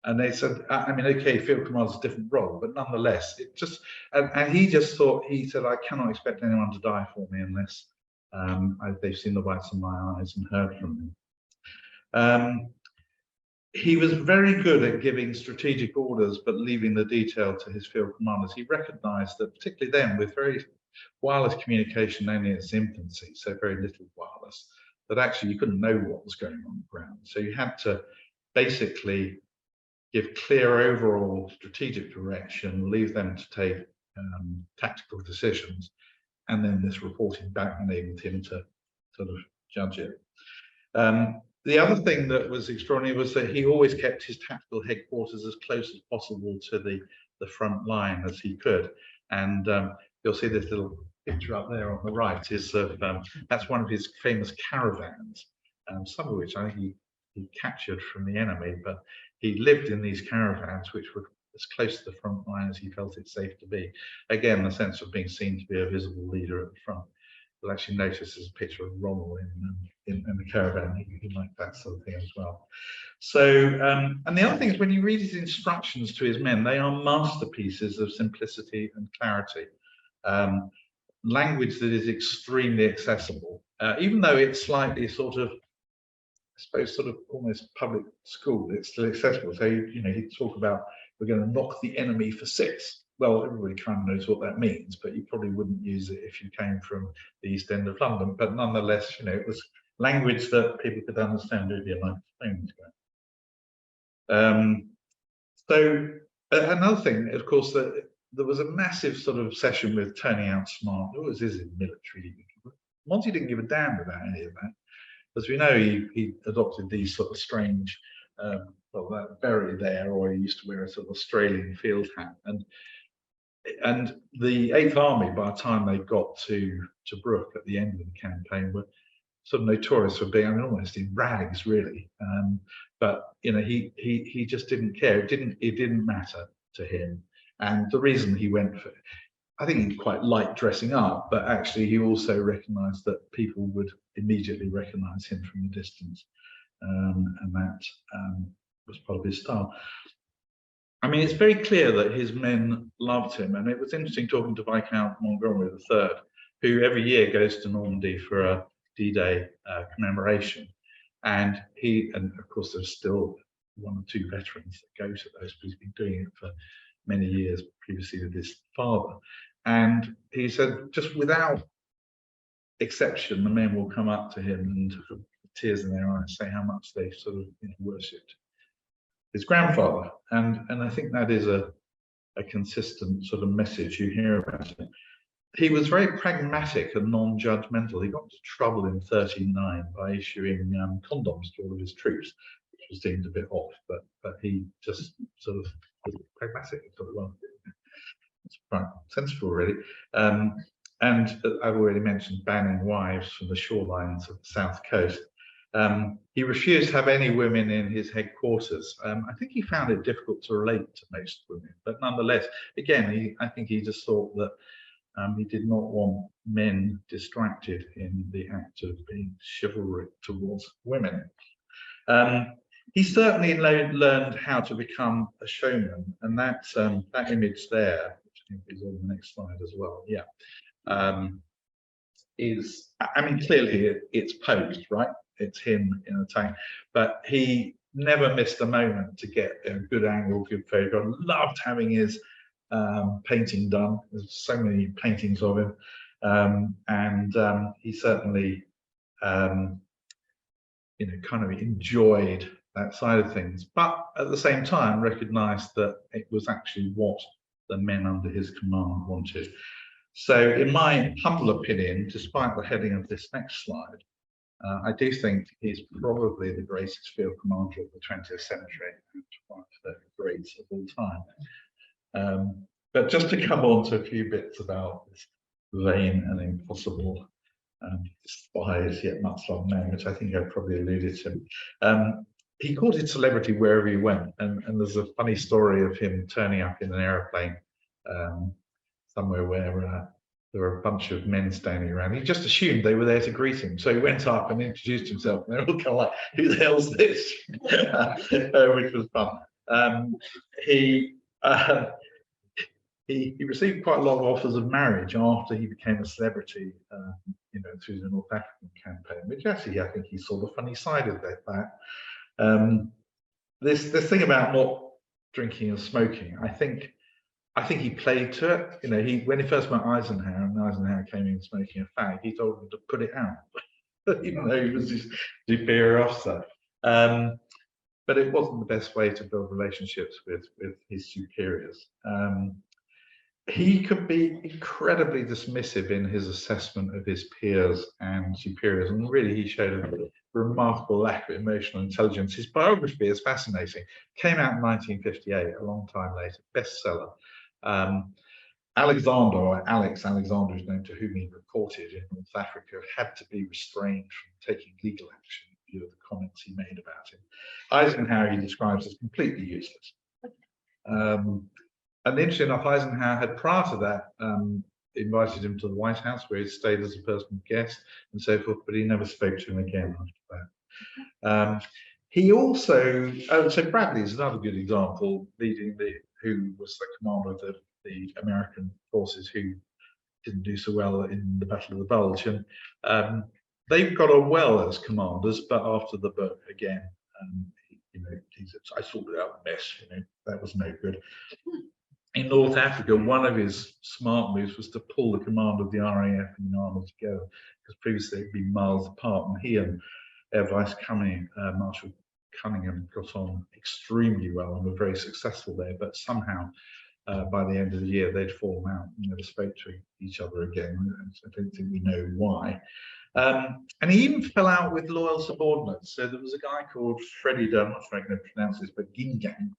And they said, okay, field command is a different role, but nonetheless, it just, and he just thought, he said, I cannot expect anyone to die for me unless they've seen the whites of my eyes and heard from me. He was very good at giving strategic orders, but leaving the detail to his field commanders. He recognized that, particularly then, with very wireless communication only in its infancy, so very little wireless, that actually you couldn't know what was going on the ground. So you had to basically give clear overall strategic direction, leave them to take tactical decisions, and then this reporting back enabled him to sort of judge it. The other thing that was extraordinary was that he always kept his tactical headquarters as close as possible to the front line as he could. And you'll see this little picture up there on the right is of, that's one of his famous caravans, some of which I think he captured from the enemy, but he lived in these caravans which were as close to the front line as he felt it safe to be. Again, the sense of being seen to be a visible leader at the front. You'll actually notice there's a picture of Rommel in the caravan. He liked that sort of thing as well. So, and the other thing is, when you read his instructions to his men, they are masterpieces of simplicity and clarity. Language that is extremely accessible, even though it's slightly sort of, I suppose, sort of almost public school, it's still accessible. So, he'd talk about, we're going to knock the enemy for 6. Well, everybody kind of knows what that means, but you probably wouldn't use it if you came from the East End of London. But nonetheless, it was language that people could understand over a microphone. So another thing, of course, that there was a massive sort of obsession with turning out smart. It always is in military. Monty didn't give a damn about any of that. as we know, he adopted these sort of strange, well, that berry there, or he used to wear a sort of Australian field hat. And the 8th Army, by the time they got to Brooke at the end of the campaign, were sort of notorious for being, I mean, almost in rags, really. But you know, he just didn't care. It didn't matter to him. And the reason he went for, I think he quite liked dressing up, but actually he also recognised that people would immediately recognise him from a distance, and that was part of his style. I mean, it's very clear that his men loved him, and it was interesting talking to Viscount Montgomery III, who every year goes to Normandy for a D-Day commemoration, and of course there's still 1 or 2 veterans that go to those, but he's been doing it for many years previously with his father. And he said, just without exception, the men will come up to him and with tears in their eyes say how much they sort of, you know, worshipped his grandfather. And I think that is a consistent sort of message you hear about him. He was very pragmatic and non-judgmental. He got into trouble in 39 by issuing condoms to all of his troops, which was deemed a bit off, but he just sort of was pragmatic and thought, well, it's quite sensible, really. And I've already mentioned banning wives from the shorelines of the south coast. He refused to have any women in his headquarters. I think he found it difficult to relate to most women, but nonetheless, again, I think he just thought that he did not want men distracted in the act of being chivalric towards women. He certainly learned how to become a showman, and that image there, which I think is on the next slide as well, yeah, is, I mean, clearly it's posed, right? It's him in a tank, but he never missed a moment to get a good angle, good photograph. Loved having his painting done. There's so many paintings of him, and he certainly, you know, kind of enjoyed that side of things, but at the same time recognized that it was actually what the men under his command wanted. So in my humble opinion, despite the heading of this next slide, I do think he's probably the greatest field commander of the 20th century, one of the greats of all time. But just to come on to a few bits about this vain and impossible, despised yet much loved man, which I think I probably alluded to. He courted celebrity wherever he went, and there's a funny story of him turning up in an aeroplane somewhere where there were a bunch of men standing around. He just assumed they were there to greet him, so he went up and introduced himself, and they were all kind of like, "Who the hell's this?" Which was fun. He received quite a lot of offers of marriage after he became a celebrity, you know, through the North African campaign, which actually I think he saw the funny side of that. This thing about not drinking and smoking, I think he played to it. You know, when he first met Eisenhower, and Eisenhower came in smoking a fag, he told him to put it out, even though he was his superior officer. But it wasn't the best way to build relationships with his superiors. He could be incredibly dismissive in his assessment of his peers and superiors, and really he showed a remarkable lack of emotional intelligence. His biography is fascinating. Came out in 1958, a long time later, bestseller. Alexander, or Alex Alexander, is known to whom he reported in North Africa, had to be restrained from taking legal action in view of the comments he made about him. Eisenhower he describes as completely useless. And interesting enough, Eisenhower had prior to that invited him to the White House, where he stayed as a personal guest and so forth, but he never spoke to him again after that. He also, so Bradley is another good example, who was the commander of the American forces who didn't do so well in the Battle of the Bulge. And they got on well as commanders, but after the book again, you know, I sorted out the mess, you know, that was no good. In North Africa, one of his smart moves was to pull the command of the RAF and the Army together, because previously they'd been miles apart, and he and Air Vice Marshal Cunningham got on extremely well and were very successful there, but somehow by the end of the year, they'd fallen out and never spoke to each other again. I don't think we know why. And he even fell out with loyal subordinates. So there was a guy called Freddie, I'm not sure I can pronounce this, but Gingang,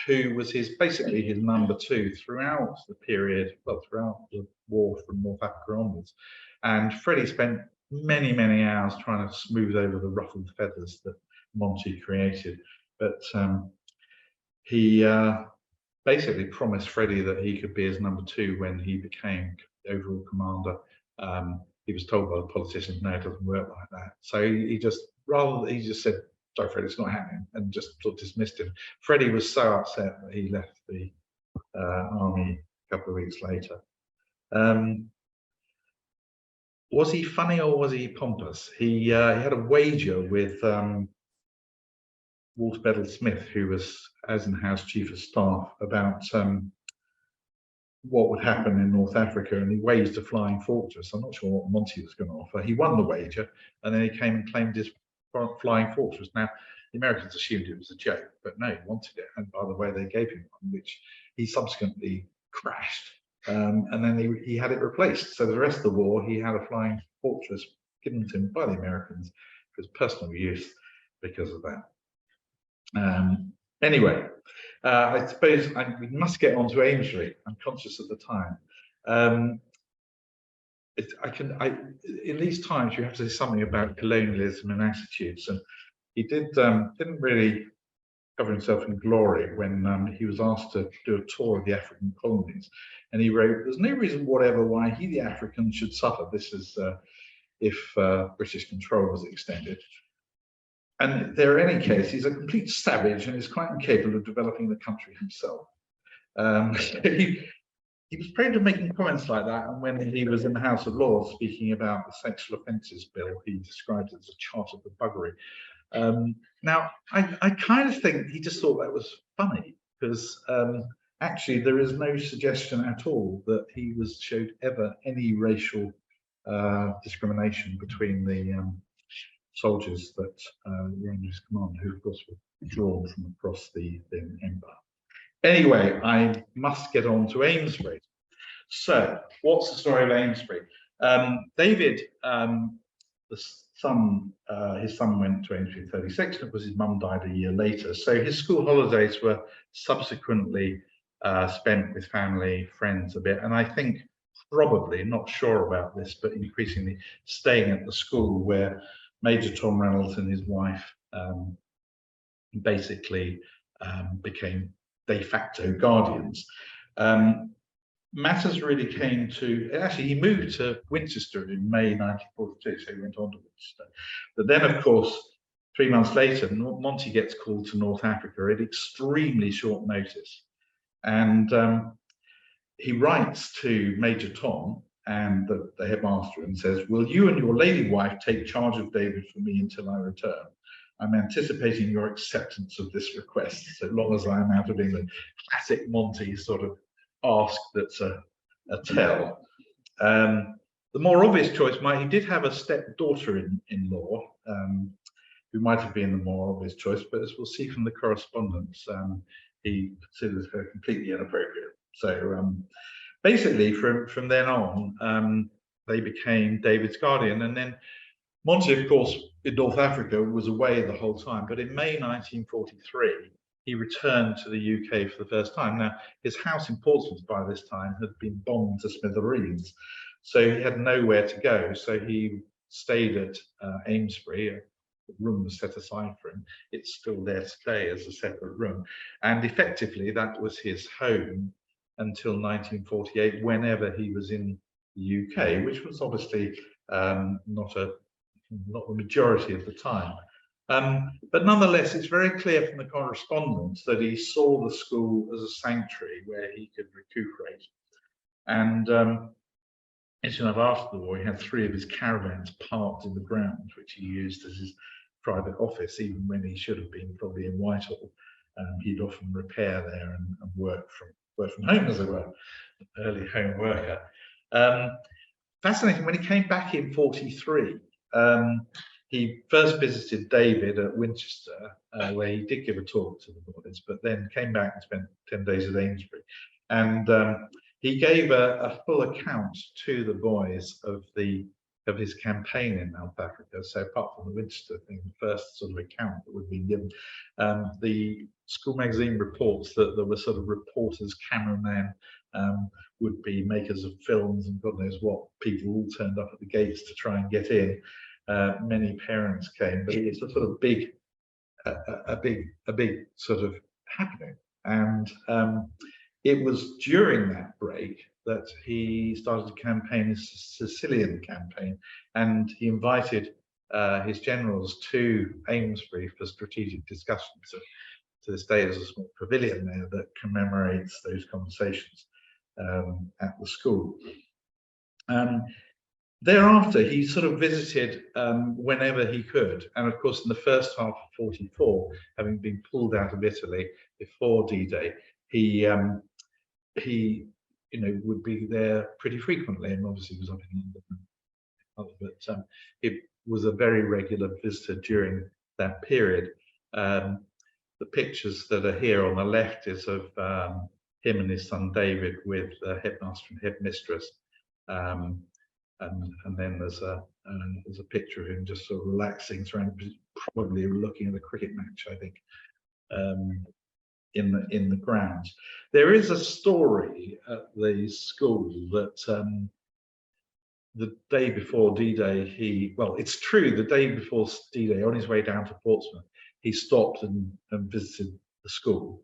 who was basically his #2 throughout the period, well, throughout the war from North Africa onwards. And Freddie spent many, many hours trying to smooth over the ruffled feathers that Monty created. But he basically promised Freddie that he could be his #2 when he became the overall commander. He was told by the politicians, no, it doesn't work like that. So he just said, sorry, Freddie, it's not happening, and just sort of dismissed him. Freddie was so upset that he left the army a couple of weeks later. Was he funny or was he pompous? He had a wager with Walter Bedell Smith, who was Eisenhower's chief of staff, about what would happen in North Africa, and he waged a flying fortress. I'm not sure what Monty was going to offer. He won the wager, and then he came and claimed his flying fortress. Now, the Americans assumed it was a joke, but no, he wanted it. And by the way, they gave him one, which he subsequently crashed. And then he had it replaced. So the rest of the war, he had a flying fortress given to him by the Americans for his personal use because of that. Anyway, I suppose we must get on to Amesbury. I'm conscious of the time. In these times, you have to say something about colonialism and attitudes. And he didn't really cover himself in glory when he was asked to do a tour of the African colonies. And he wrote, there's no reason whatever why he, the African, should suffer. This is if British control was extended. And there, in any case, he's a complete savage and is quite incapable of developing the country himself. He was prone to making comments like that, and when he was in the House of Lords speaking about the Sexual Offences Bill, he described it as a charter for buggery. Now, I kind of think he just thought that was funny, because actually there is no suggestion at all that he showed ever any racial discrimination between the soldiers that were in his command, who of course were drawn from across the empire. Anyway, I must get on to Amesbury. So, what's the story of Amesbury? David, his son went to Amesbury in 36, because his mum died a year later. So his school holidays were subsequently spent with family, friends a bit, and I think probably, not sure about this, but increasingly staying at the school where Major Tom Reynolds and his wife basically became de facto guardians. Matters really came to, actually he moved to Winchester in May 1942, so he went on to Winchester. But then of course, 3 months later, Monty gets called to North Africa at extremely short notice. And he writes to Major Tom and the headmaster and says, will you and your lady wife take charge of David for me until I return? I'm anticipating your acceptance of this request, so long as I am out of England. Classic Monty sort of ask that's a tell. The more obvious choice he did have a stepdaughter-in-law, who might have been the more obvious choice, but as we'll see from the correspondence, he considers her completely inappropriate. So basically, from then on, they became David's guardian, and then Monty, of course, in North Africa was away the whole time, but in May 1943, he returned to the UK for the first time. Now, his house in Portsmouth by this time had been bombed to smithereens, so he had nowhere to go. So he stayed at Amesbury. A room was set aside for him. It's still there today as a separate room. And effectively, that was his home until 1948, whenever he was in the UK, which was obviously not the majority of the time. But nonetheless, it's very clear from the correspondence that he saw the school as a sanctuary where he could recuperate. And interesting enough, after the war, he had 3 of his caravans parked in the grounds, which he used as his private office, even when he should have been probably in Whitehall. He'd often repair there and work from home, as it were, early home worker. Fascinating, when he came back in 43, he first visited David at Winchester, where he did give a talk to the boys, but then came back and spent 10 days at Amesbury. And he gave a full account to the boys of his campaign in South Africa. So apart from the Winchester thing, the first sort of account that would be given, the school magazine reports that there were sort of reporters, cameramen, would be makers of films, and God knows what. People all turned up at the gates to try and get in. Many parents came, but it was a sort of a big sort of happening. And it was during that break that he started to campaign his Sicilian campaign, and he invited his generals to Amesbury for strategic discussions. So, to this day, there's a small pavilion there that commemorates those conversations at the school. Thereafter, he sort of visited whenever he could, and of course, in the first half of '44, having been pulled out of Italy before D-Day, he would be there pretty frequently, and obviously he was up in London, but it was a very regular visitor during that period. The pictures that are here on the left is of him and his son David with the headmaster and headmistress, and then there's a picture of him just sort of relaxing, probably looking at a cricket match, I think, in the grounds. There is a story at the school that the day before D-Day, it's true, the day before D-Day, on his way down to Portsmouth, he stopped and visited the school.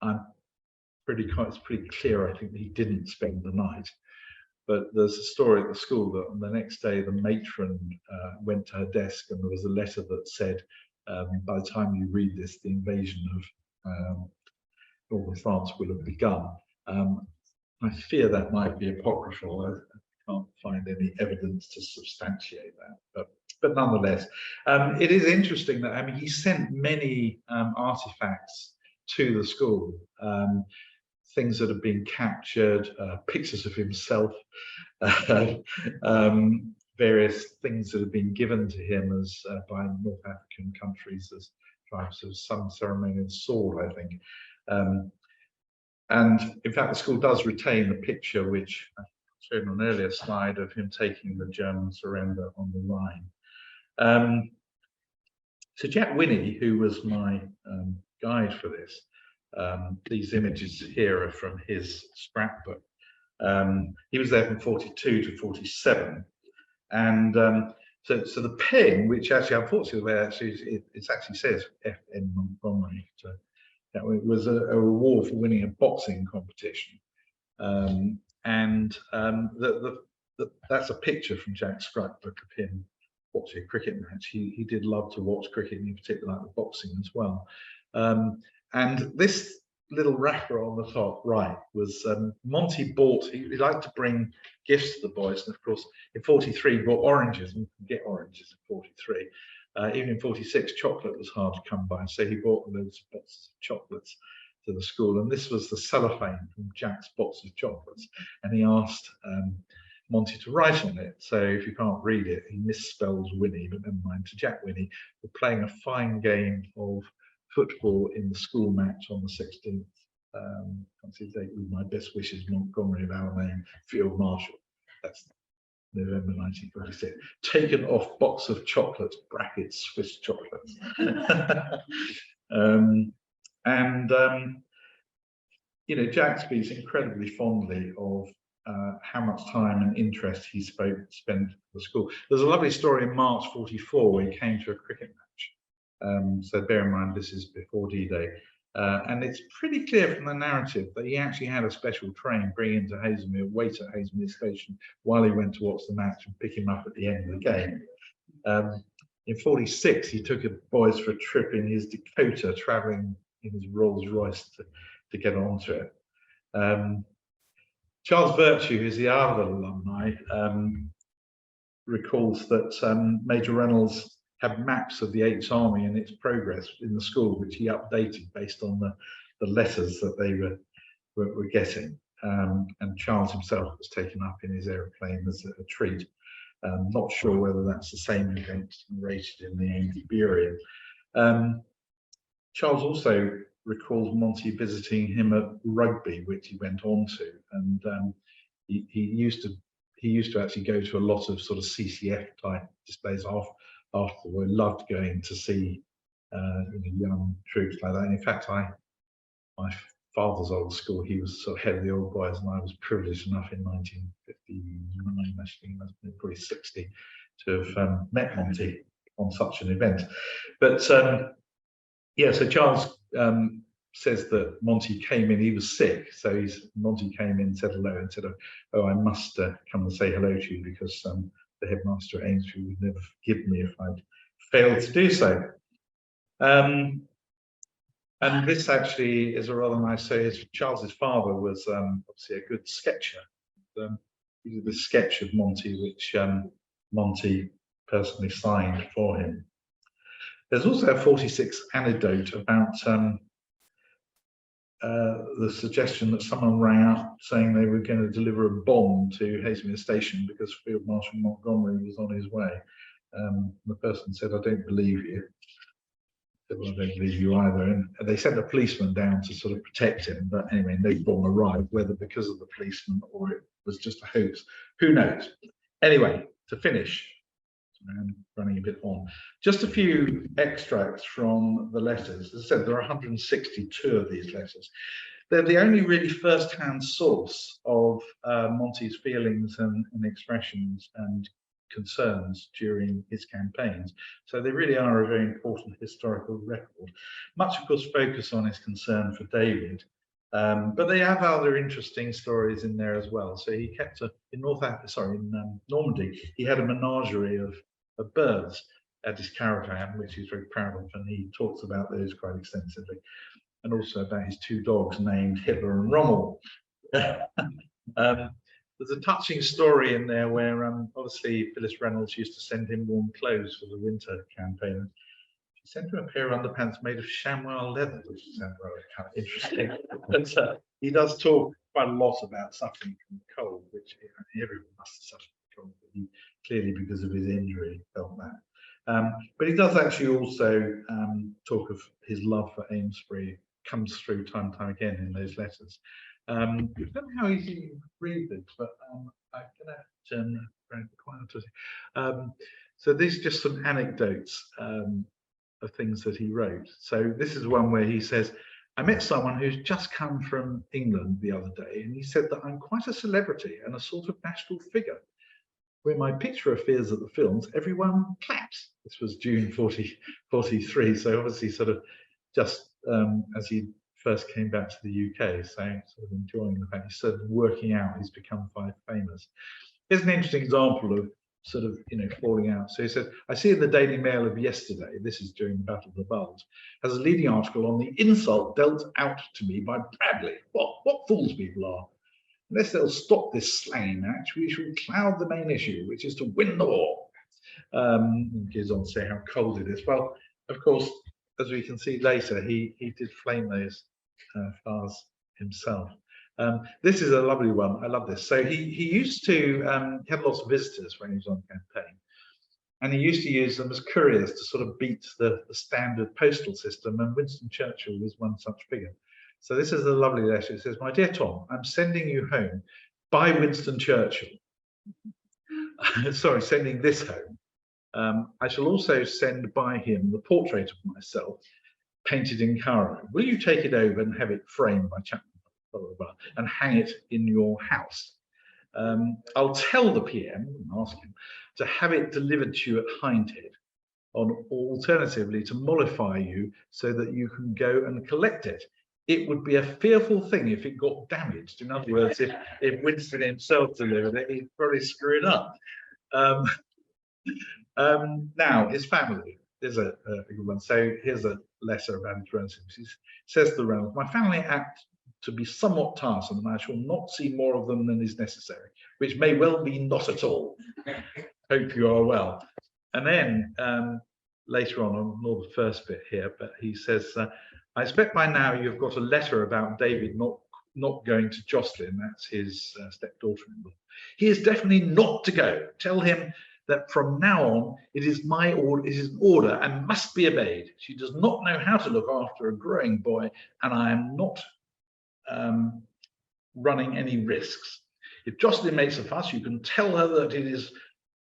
It's pretty clear, I think, that he didn't spend the night. But there's a story at the school that on the next day, the matron went to her desk, and there was a letter that said, by the time you read this, the invasion of northern France will have begun. I fear that might be apocryphal. I can't find any evidence to substantiate that, but nonetheless, it is interesting that, I mean, he sent many artifacts to the school, things that have been captured, pictures of himself, various things that have been given to him as by North African countries as types of some ceremonial sword, I think. And in fact, the school does retain the picture which I showed on an earlier slide of him taking the German surrender on the Rhine. So Jack Winnie, who was my guide for this, these images here are from his scrapbook. He was there from 42 to 47, and so the pen, which actually, unfortunately, it actually says F.N. Montgomery. It was a reward for winning a boxing competition, that's a picture from Jack's scrapbook of him watching a cricket match. He did love to watch cricket, and he particularly liked the boxing as well. And this little wrapper on the top right was Monty bought. He liked to bring gifts to the boys, and of course, in '43 he bought oranges, and you can get oranges in '43. Even in '46, chocolate was hard to come by, so he bought loads of boxes of chocolates to the school, and this was the cellophane from Jack's box of chocolates, and he asked Monty to write on it. So if you can't read it, he misspells Winnie, but never mind. To Jack Winnie, we're playing a fine game of football in the school match on the 16th. Conceited with my best wishes, Montgomery of our name, Field Marshal. That's November 1946. Taken off box of chocolates, brackets, Swiss chocolates. Jack speaks incredibly fondly of how much time and interest he spent at the school. There's a lovely story in March '44 where he came to a cricket match. So bear in mind, this is before D-Day. And it's pretty clear from the narrative that he actually had a special train bring him to Haslemere, wait at Haslemere station while he went to watch the match and pick him up at the end of the game. In '46, he took the boys for a trip in his Dakota, traveling in his Rolls Royce to get onto it. Charles Virtue, who's the other alumni, recalls that Major Reynolds had maps of the 8th Army and its progress in the school, which he updated based on the letters that they were getting. And Charles himself was taken up in his aeroplane as a treat. Not sure whether that's the same event narrated in the Amesbury. Charles also recalls Monty visiting him at rugby, which he went on to, and he used to actually go to a lot of sort of CCF type displays after the war. He loved going to see young troops like that. And in fact, my father's old school, he was sort of head of the old boys, and I was privileged enough in 1959, actually, probably 60, to have met Monty on such an event. But yeah, so Charles says that Monty came in, he was sick, so Monty came in, said hello, and said, oh, I must come and say hello to you, because the headmaster at Amesbury would never forgive me if I'd failed to do so. And this actually is a rather nice, so Charles's father was obviously a good sketcher. He did the sketch of Monty, which Monty personally signed for him. There's also a 46 anecdote about the suggestion that someone rang up saying they were going to deliver a bomb to Haslemere Station because Field Marshal Montgomery was on his way. The person said, I don't believe you. I said, well, I don't believe you either. And they sent a policeman down to sort of protect him. But anyway, no bomb arrived, whether because of the policeman or it was just a hoax. Who knows? Anyway, to finish, I'm running a bit on. Just a few extracts from the letters. As I said, there are 162 of these letters. They're the only really first-hand source of Monty's feelings and expressions and concerns during his campaigns. So they really are a very important historical record. Much, of course, focus on his concern for David, but they have other interesting stories in there as well. So he kept in Normandy, he had a menagerie of birds at his caravan, which he's very proud of, and he talks about those quite extensively, and also about his two dogs named Hitler and Rommel. There's a touching story in there where obviously Phyllis Reynolds used to send him warm clothes for the winter campaign. She sent him a pair of underpants made of chamois leather, which sounds rather kind of interesting. But he does talk quite a lot about suffering from cold, which everyone must have suffered from cold, but he clearly, because of his injury, felt that. But he does actually also talk of his love for Amesbury, comes through time and time again in those letters. I don't know how easy you can read this, but I'm going to turn around quietly. So these are just some anecdotes of things that he wrote. So this is one where he says, I met someone who's just come from England the other day, and he said that I'm quite a celebrity and a sort of national figure. When my picture appears at the films, everyone claps. This was June 43, so obviously sort of just as he first came back to the UK, so sort of enjoying the fact he's sort of working out he's become quite famous. Here's an interesting example of sort of, falling out. So he said, I see in the Daily Mail of yesterday, this is during the Battle of the Bulge, has a leading article on the insult dealt out to me by Bradley. What fools people are. Unless they'll stop this slanging match, we shall cloud the main issue, which is to win the war. He goes on to say how cold it is. Well, of course, as we can see later, he did flame those flowers himself. This is a lovely one. I love this. So he used to have lots of visitors when he was on campaign, and he used to use them as couriers to sort of beat the standard postal system, and Winston Churchill was one such figure. So this is a lovely letter. It says, my dear Tom, I'm sending you home by Winston Churchill. Sorry, sending this home. I shall also send by him the portrait of myself painted in Cairo. Will you take it over and have it framed by Chapman, blah, blah, blah, and hang it in your house? I'll tell the PM and ask him to have it delivered to you at Hindhead, alternatively to mollify you so that you can go and collect it. It would be a fearful thing if it got damaged. In other words, if Winston himself delivered it, he'd probably screw it up. Now, his family is a good one. So here's a letter about his relatives. He says to the Reynolds, my family act to be somewhat tiresome, and I shall not see more of them than is necessary, which may well be not at all. Hope you are well. And then later on, I'll ignore the first bit here, but he says, I expect by now you've got a letter about David not going to Jocelyn. That's his stepdaughter-in-law. He is definitely not to go. Tell him that from now on it is my order, it is an order and must be obeyed. She does not know how to look after a growing boy, and I am not running any risks. If Jocelyn makes a fuss, you can tell her that it is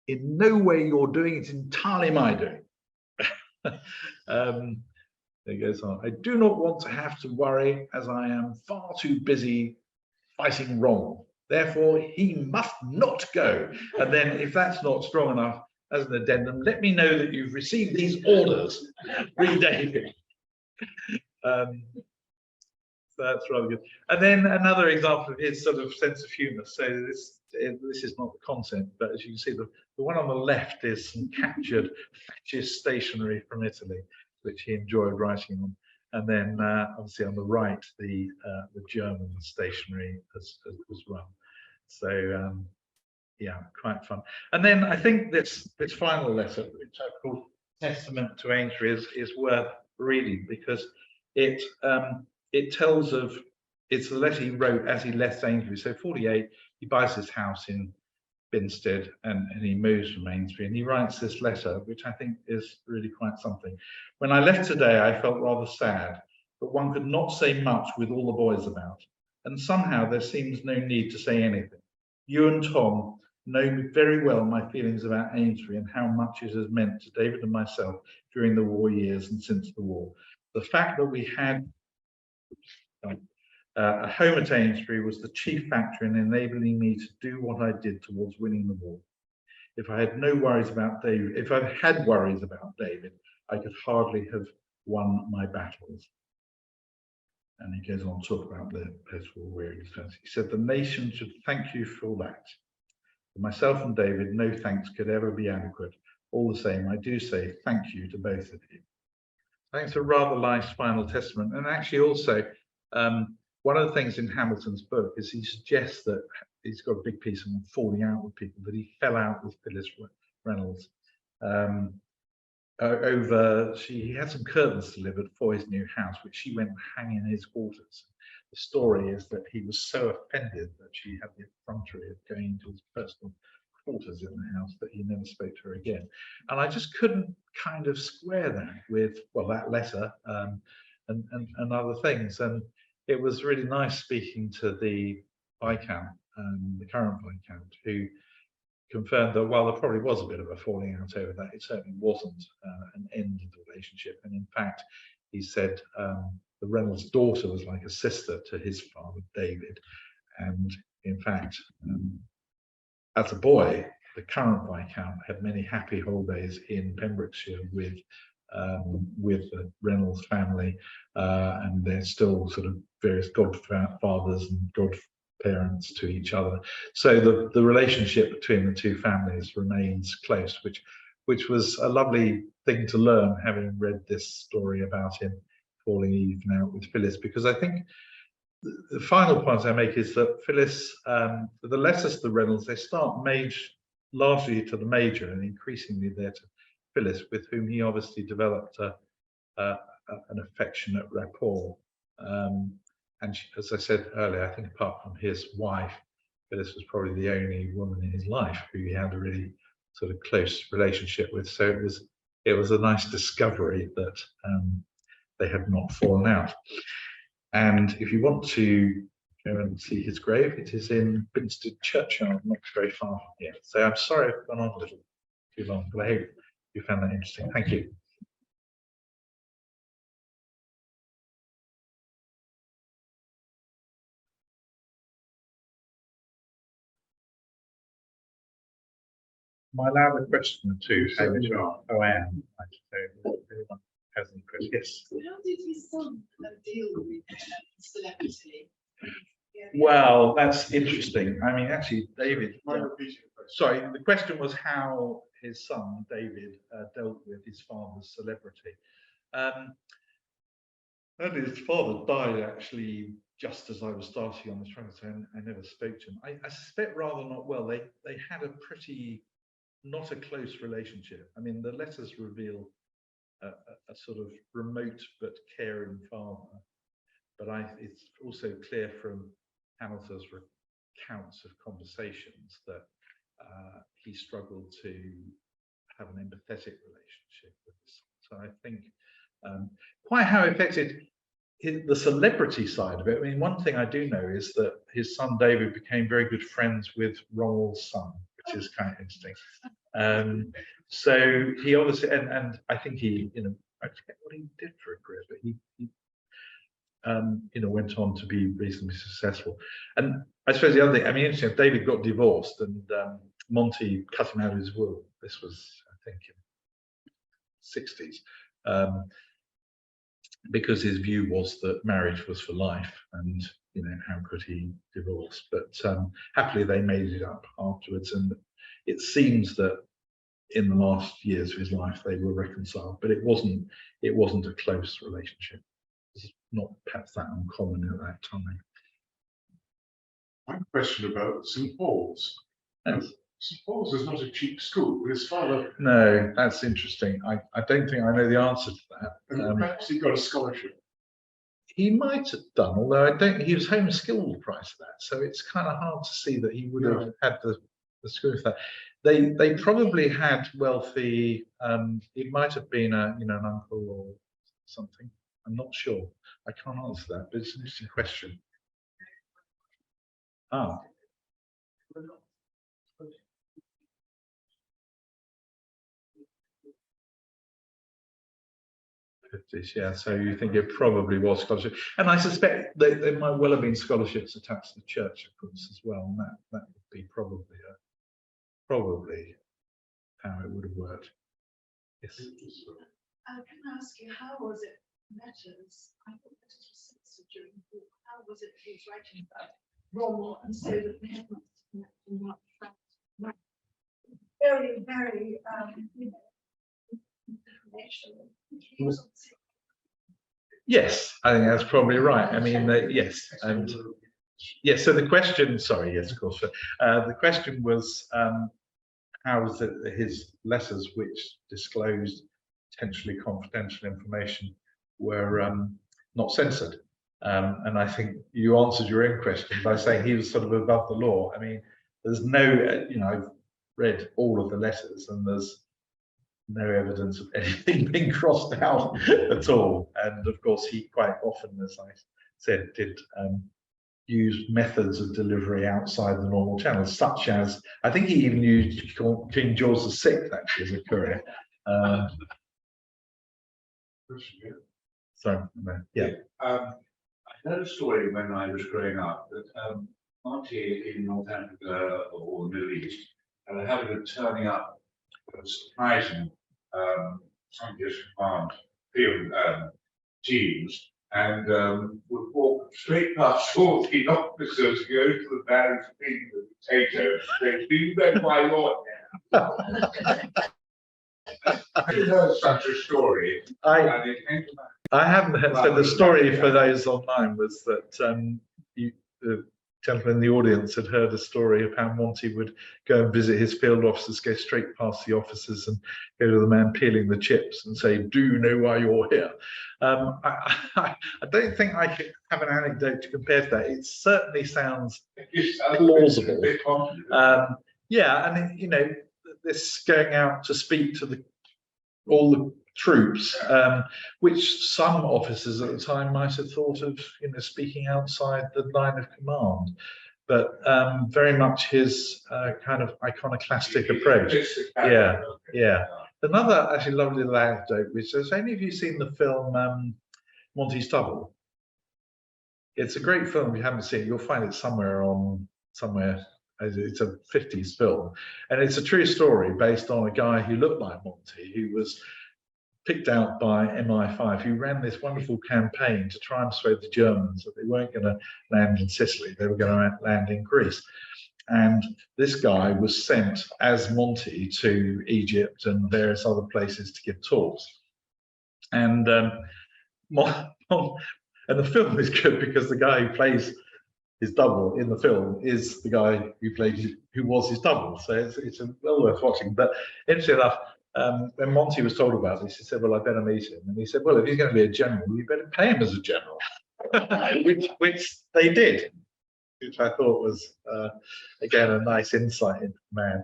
in no way your doing, it's entirely my doing. It goes on. I do not want to have to worry, as I am far too busy fighting wrong. Therefore, he must not go. And then, if that's not strong enough as an addendum, let me know that you've received these orders. Read David. So that's rather good. And then another example of his sort of sense of humour. So this is not the content, but as you can see, the one on the left is some captured fascist stationery from Italy, which he enjoyed writing on. And then obviously on the right, the German stationery as well. So yeah, quite fun. And then I think this final letter, which I've called Testament to Amesbury, is worth reading, because it tells of, it's the letter he wrote as he left Amesbury. So 48, he buys his house in Binstead and he moves from Amesbury, and he writes this letter, which I think is really quite something. When I left today, I felt rather sad, but one could not say much with all the boys about, and somehow there seems no need to say anything. You and Tom know very well my feelings about Amesbury and how much it has meant to David and myself during the war years and since the war. The fact that we had a home at Amesbury was the chief factor in enabling me to do what I did towards winning the war. If I had no worries about David, if I had worries about David, I could hardly have won my battles. And he goes on to talk about the post-war weariness. He said, the nation should thank you for that. For myself and David, no thanks could ever be adequate. All the same, I do say thank you to both of you. I think it's a rather nice final testament. And actually also, one of the things in Hamilton's book is he suggests that he's got a big piece on falling out with people, that he fell out with Phyllis Reynolds he had some curtains delivered for his new house, which she went and hang in his quarters. The story is that he was so offended that she had the effrontery of going into his personal quarters in the house that he never spoke to her again. And I just couldn't kind of square that with, well, that letter and other things. And it was really nice speaking to the Viscount, the current Viscount, who confirmed that while there probably was a bit of a falling out over that, it certainly wasn't an end of the relationship. And in fact, he said the Reynolds' daughter was like a sister to his father, David. And in fact, as a boy, the current Viscount had many happy holidays in Pembrokeshire with the Reynolds family, and they're still sort of various godfathers and godparents to each other. So the relationship between the two families remains close, which was a lovely thing to learn, having read this story about him falling even out with Phyllis, because I think the final point I make is that Phyllis, the letters to the Reynolds, they start largely to the Major and increasingly there to Phyllis, with whom he obviously developed an affectionate rapport. And she, as I said earlier, I think apart from his wife, Phyllis was probably the only woman in his life who he had a really sort of close relationship with. So it was a nice discovery that they had not fallen out. And if you want to go and see his grave, it is in Binstead Churchyard, not very far from here. So I'm sorry I've gone on a little too long, but I hope you found that interesting. Thank you. Am I allowed a question or two? Oh, I am. So everyone has any questions? Yes. How did his son deal with celebrity? Well, that's interesting. I mean, actually, David. Sorry, the question was how his son David dealt with his father's celebrity. And his father died actually just as I was starting on this track, so I never spoke to him. I suspect rather not well. They had a pretty not a close relationship. I mean, the letters reveal a sort of remote but caring father, but it's also clear from Hamilton's recounts of conversations that he struggled to have an empathetic relationship with his son. So I think quite how it affected the celebrity side of it. I mean, one thing I do know is that his son David became very good friends with Roald's son, which is kind of interesting. So he obviously, and I think he, I forget what he did for a career, but he went on to be reasonably successful. And I suppose the other thing, I mean, interesting, David got divorced and Monty cut him out of his will. This was, I think, in the 60s, because his view was that marriage was for life, and how could he divorce? But happily, they made it up afterwards, and it seems that in the last years of his life they were reconciled. But it wasn't a close relationship. It's not perhaps that uncommon at that time. I have a question about St Paul's. Yes. St Paul's is not a cheap school. His father. No, that's interesting. I don't think I know the answer to that. And perhaps he got a scholarship. He might have done, although I don't. He was homeschooled prior to that, so it's kind of hard to see that he would have had the school for that. They probably had wealthy. It might have been an uncle or something. I'm not sure. I can't answer that, but it's an interesting question. Ah. Yeah, so you think it probably was scholarship, and I suspect there might well have been scholarships attached to the church, of course, as well, and that would be probably how it would have worked. Yes. Can I ask you, how was it letters? I thought letters were censored during the war. How was it he was writing about Rommel and so that the headmaster very, very Yes, I think that's probably right. I mean, yes, and yes. So the question, sorry, yes, of course. The question was, how was it that his letters, which disclosed potentially confidential information, were not censored? And I think you answered your own question by saying he was sort of above the law. I mean, there's no, I've read all of the letters, and there's no evidence of anything being crossed out at all. And of course, he quite often, as I said, did use methods of delivery outside the normal channels, such as, I think he even used King George VI actually as a courier. Sorry, yeah. I heard a story when I was growing up that Monty in North Africa or the Middle East having a turning up of surprising twentieth command field teams, and would walk straight past 14 officers, go to the barracks, feed the potatoes, say, "Do you know why you're here?" Have you heard such a story? I haven't heard. So the story for those online was that the gentleman in the audience had heard a story of how Monty would go and visit his field officers, go straight past the officers and go to the man peeling the chips and say, "Do you know why you're here?" I don't think I could have an anecdote to compare to that. It certainly sounds plausible. Yeah, and this going out to speak to all the troops, which some officers at the time might have thought of, speaking outside the line of command, but very much his kind of iconoclastic approach. Yeah. Another actually lovely little anecdote, which has any of you seen the film Monty's Double? It's a great film. If you haven't seen it, you'll find it somewhere. It's a 50s film, and it's a true story based on a guy who looked like Monty, who was picked out by MI5, who ran this wonderful campaign to try and persuade the Germans that they weren't going to land in Sicily, they were going to land in Greece. And this guy was sent as Monty to Egypt and various other places to give talks. And the film is good because the guy who plays his double in the film is the guy who was his double. So it's well worth watching. But interesting enough, when Monty was told about this, he said, "Well, I better meet him." And he said, "Well, if he's going to be a general, you better pay him as a general," which they did, which I thought was again a nice insight into the man.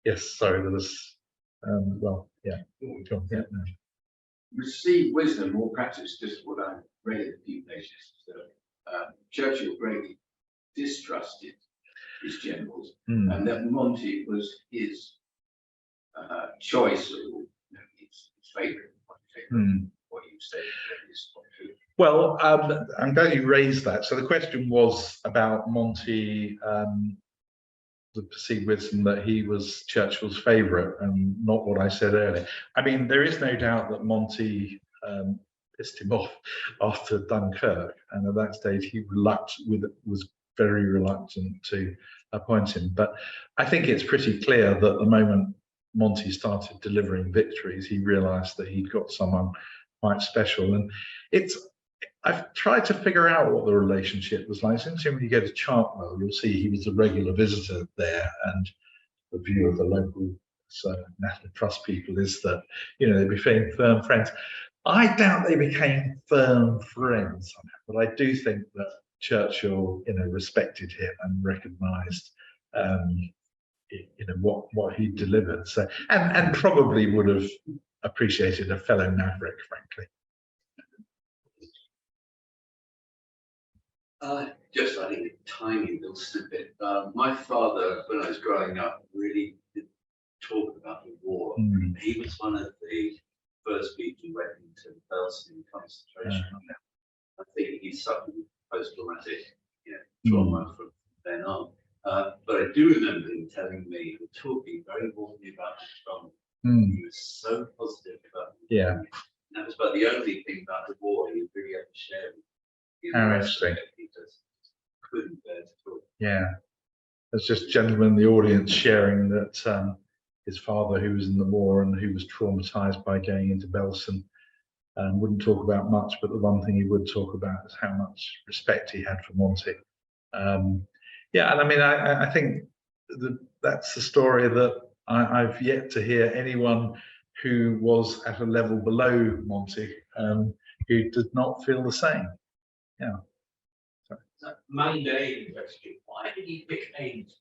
Yes, sorry, there was, well, yeah. John, yeah, no. Receive wisdom or practice, just what I read in a few pages. So, Churchill greatly distrusted his generals, and that Monty was his choice or his favourite. What you said is quite true. Well, I'm glad you raised that. So the question was about Monty, the perceived wisdom that he was Churchill's favourite, and not what I said earlier. I mean, there is no doubt that Monty pissed him off after Dunkirk, and at that stage he was very reluctant to appoint him. But I think it's pretty clear that the moment Monty started delivering victories, he realised that he'd got someone quite special. And I've tried to figure out what the relationship was like. Since when you go to Chartwell, you'll see he was a regular visitor there, and the view of the local National Trust people is that, you know, they became firm friends. I doubt they became firm friends somehow, but I do think that Churchill, you know, respected him and recognised, you know, what he delivered. So, and probably would have appreciated a fellow maverick, frankly. Just I think a tiny little snippet. My father, when I was growing up, really did talk about the war. He was one of the first people who went into Belsen concentration camp. I think he suffered post-traumatic, you know, trauma from then on. But I do remember him telling me and talking very warmly about his trauma. He was so positive about it. Yeah. And that was about the only thing about the war he really ever shared. How interesting. He just couldn't bear to talk. Yeah. There's just gentlemen in the audience sharing that his father, who was in the war and who was traumatized by going into Belsen, wouldn't talk about much, but the one thing he would talk about is how much respect he had for Monty. Yeah, and I mean, I think that's the story that I've yet to hear anyone who was at a level below Monty who did not feel the same. Yeah. Mundane question. Why did he pick Amesbury?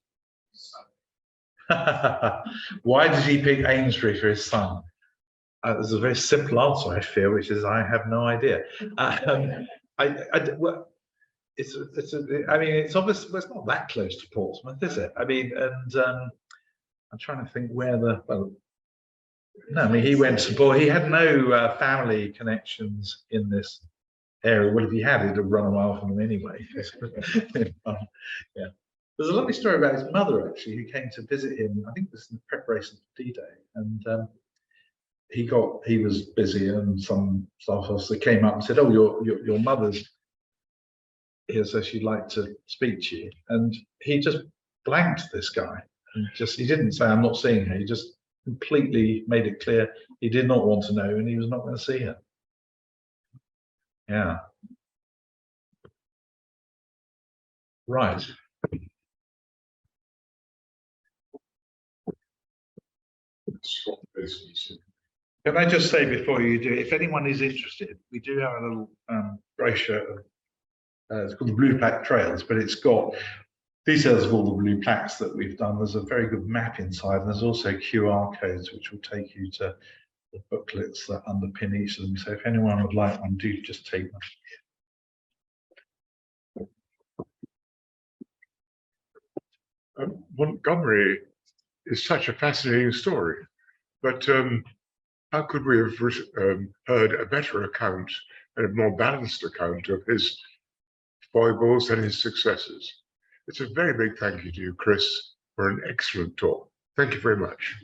Why did he pick Amesbury for his son? There's a very simple answer, I feel, which is I have no idea. Well, I mean, it's obvious. Well, it's not that close to Portsmouth, is it? I mean, and I'm trying to think where the. Well, no, I mean, he went to Bulge. He had no family connections in this area. Well, if he had, he'd have run a mile from them anyway. Yeah. There's a lovely story about his mother, actually, who came to visit him. I think this is in preparation for D-Day, and he was busy, and some staff officer came up and said, "Oh, your mother's here, so she'd like to speak to you." And he just blanked this guy, and he didn't say, "I'm not seeing her." He just completely made it clear he did not want to know, and he was not going to see her. Yeah. Right. Can I just say before you do, if anyone is interested, we do have a little brochure. It's called the Blue Plaque Trails, but it's got details of all the blue plaques that we've done. There's a very good map inside, and there's also QR codes which will take you to the booklets that underpin each of them. So if anyone would like one, do just take them. Montgomery is such a fascinating story, but how could we have heard a better account and a more balanced account of his foibles and his successes? It's a very big thank you to you, Chris, for an excellent talk. Thank you very much.